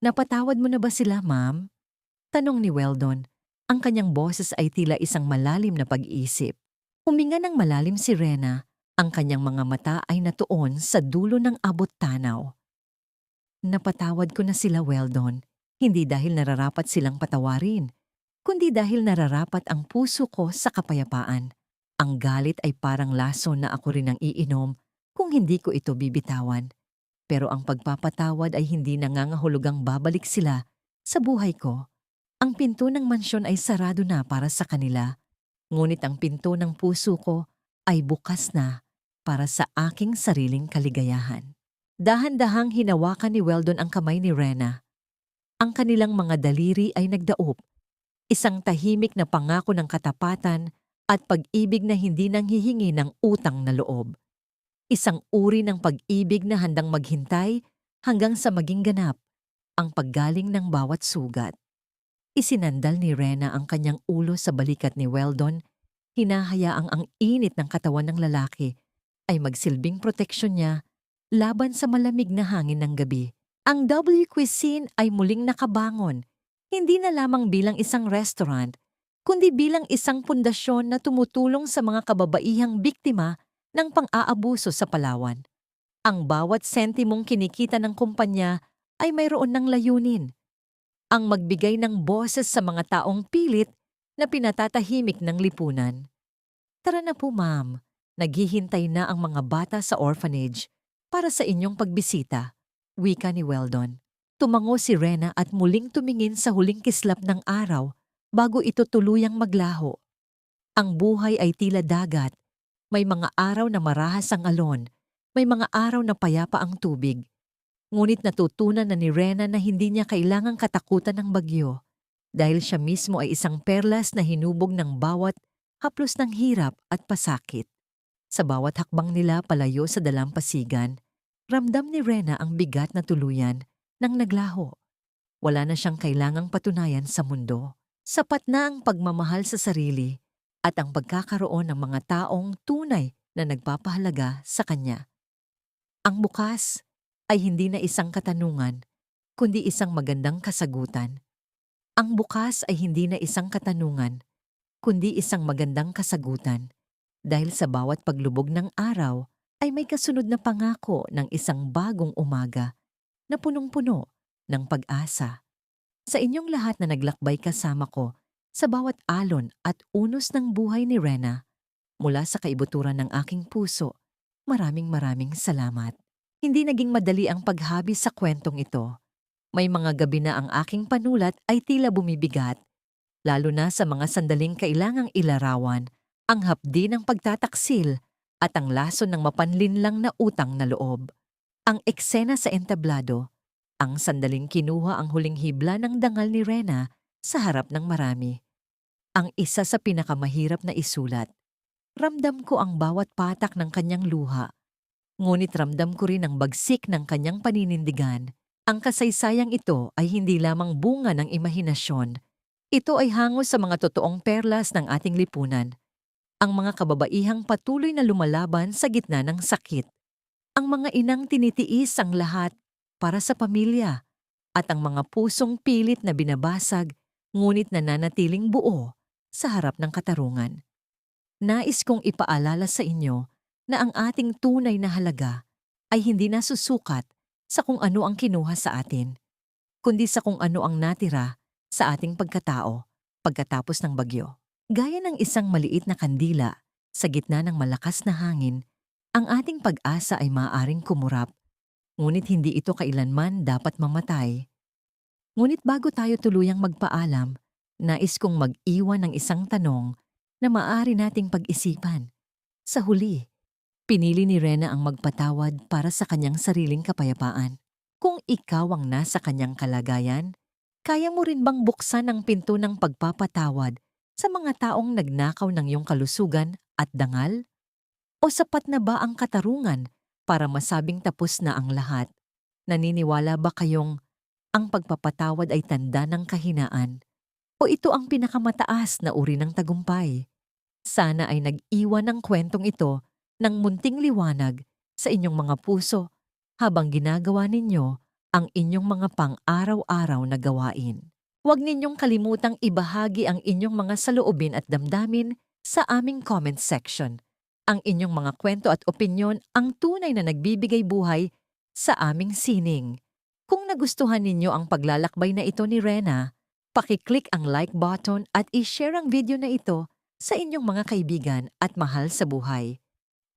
Napatawad mo na ba sila, ma'am? Tanong ni Weldon. Ang kanyang boses ay tila isang malalim na pag-iisip. Huminga ng malalim si Rena. Ang kanyang mga mata ay natuon sa dulo ng abot-tanaw. Napatawad ko na sila, Weldon, hindi dahil nararapat silang patawarin, kundi dahil nararapat ang puso ko sa kapayapaan. Ang galit ay parang lason na ako rin ang iinom kung hindi ko ito bibitawan. pero ang pagpapatawad ay hindi nangangahulugang babalik sila sa buhay ko. Ang pinto ng mansyon ay sarado na para sa kanila, ngunit ang pinto ng puso ko ay bukas na para sa aking sariling kaligayahan. Dahan-dahang hinawakan ni Weldon ang kamay ni Rena. Ang kanilang mga daliri ay nagdaop, isang tahimik na pangako ng katapatan at pag-ibig na hindi nanghihingi ng utang na loob. Isang uri ng pag-ibig na handang maghintay hanggang sa maging ganap ang paggaling ng bawat sugat. Isinandal ni Rena ang kanyang ulo sa balikat ni Weldon, hinahayaang ang init ng katawan ng lalaki ay magsilbing proteksyon niya laban sa malamig na hangin ng gabi. Ang W Cuisine ay muling nakabangon, hindi na lamang bilang isang restaurant, kundi bilang isang pundasyon na tumutulong sa mga kababaihang biktima ng pang-aabuso sa Palawan. Ang bawat sentimong kinikita ng kumpanya ay mayroon ng layunin. Ang magbigay ng boses sa mga taong pilit na pinatatahimik ng lipunan. Tara na po ma'am, naghihintay na ang mga bata sa orphanage para sa inyong pagbisita, wika ni Weldon. Tumango si Rena at muling tumingin sa huling kislap ng araw bago ito tuluyang maglaho. Ang buhay ay tila dagat. May mga araw na marahas ang alon, may mga araw na payapa ang tubig. Ngunit natutunan na ni Rena na hindi niya kailangang katakutan ng bagyo dahil siya mismo ay isang perlas na hinubog ng bawat haplos ng hirap at pasakit. Sa bawat hakbang nila palayo sa dalampasigan, ramdam ni Rena ang bigat na tuluyan nang naglaho. Wala na siyang kailangang patunayan sa mundo. Sapat na ang pagmamahal sa sarili at ang pagkakaroon ng mga taong tunay na nagpapahalaga sa kanya. Ang bukas ay hindi na isang katanungan, kundi isang magandang kasagutan. Ang bukas ay hindi na isang katanungan, kundi isang magandang kasagutan. Dahil sa bawat paglubog ng araw ay may kasunod na pangako ng isang bagong umaga na punong-puno ng pag-asa. Sa inyong lahat na naglakbay kasama ko sa bawat alon at unos ng buhay ni Rena, mula sa kaibuturan ng aking puso, maraming salamat. Hindi naging madali ang paghabis sa kwentong ito. May mga gabi na ang aking panulat ay tila bumibigat, lalo na sa mga sandaling kailangang ilarawan ang hapdi ng pagtataksil at ang lason ng mapanlinlang na utang na loob. Ang eksena sa entablado, ang sandaling kinuha ang huling hibla ng dangal ni Rena sa harap ng marami. Ang isa sa pinakamahirap na isulat. Ramdam ko ang bawat patak ng kanyang luha, ngunit ramdam ko rin ang bagsik ng kanyang paninindigan. Ang kasaysayang ito ay hindi lamang bunga ng imahinasyon. Ito ay hangos sa mga totoong perlas ng ating lipunan. Ang mga kababaihang patuloy na lumalaban sa gitna ng sakit. Ang mga inang tinitiis ang lahat para sa pamilya. At ang mga pusong pilit na binabasag, ngunit nananatiling buo sa harap ng katarungan. Nais kong ipaalala sa inyo na ang ating tunay na halaga ay hindi nasusukat sa kung ano ang kinuha sa atin, kundi sa kung ano ang natira sa ating pagkatao pagkatapos ng bagyo. Gaya ng isang maliit na kandila sa gitna ng malakas na hangin, ang ating pag-asa ay maaaring kumurap, ngunit hindi ito kailanman dapat mamatay. Ngunit bago tayo tuluyang magpaalam, nais kong mag-iwan ng isang tanong na maaari nating pag-isipan. Sa huli, pinili ni Rena ang magpatawad para sa kanyang sariling kapayapaan. Kung ikaw ang nasa kanyang kalagayan, kaya mo rin bang buksan ang pinto ng pagpapatawad sa mga taong nagnakaw ng iyong kalusugan at dangal? O sapat na ba ang katarungan para masabing tapos na ang lahat? Naniniwala ba kayong ang pagpapatawad ay tanda ng kahinaan? O ito ang pinakamataas na uri ng tagumpay? Sana ay nag-iwan ng kwentong ito ng munting liwanag sa inyong mga puso habang ginagawa ninyo ang inyong mga pang-araw-araw na gawain. Huwag ninyong kalimutang ibahagi ang inyong mga saloobin at damdamin sa aming comment section. Ang inyong mga kwento at opinyon ang tunay na nagbibigay buhay sa aming sining. Kung nagustuhan ninyo ang paglalakbay na ito ni Rena, pakiclick ang like button at i-share ang video na ito sa inyong mga kaibigan at mahal sa buhay.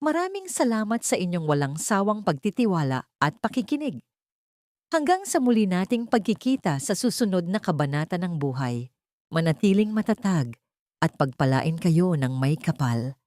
Maraming salamat sa inyong walang sawang pagtitiwala at pakikinig. Hanggang sa muli nating pagkikita sa susunod na kabanata ng buhay, manatiling matatag at pagpalain kayo ng may kapal.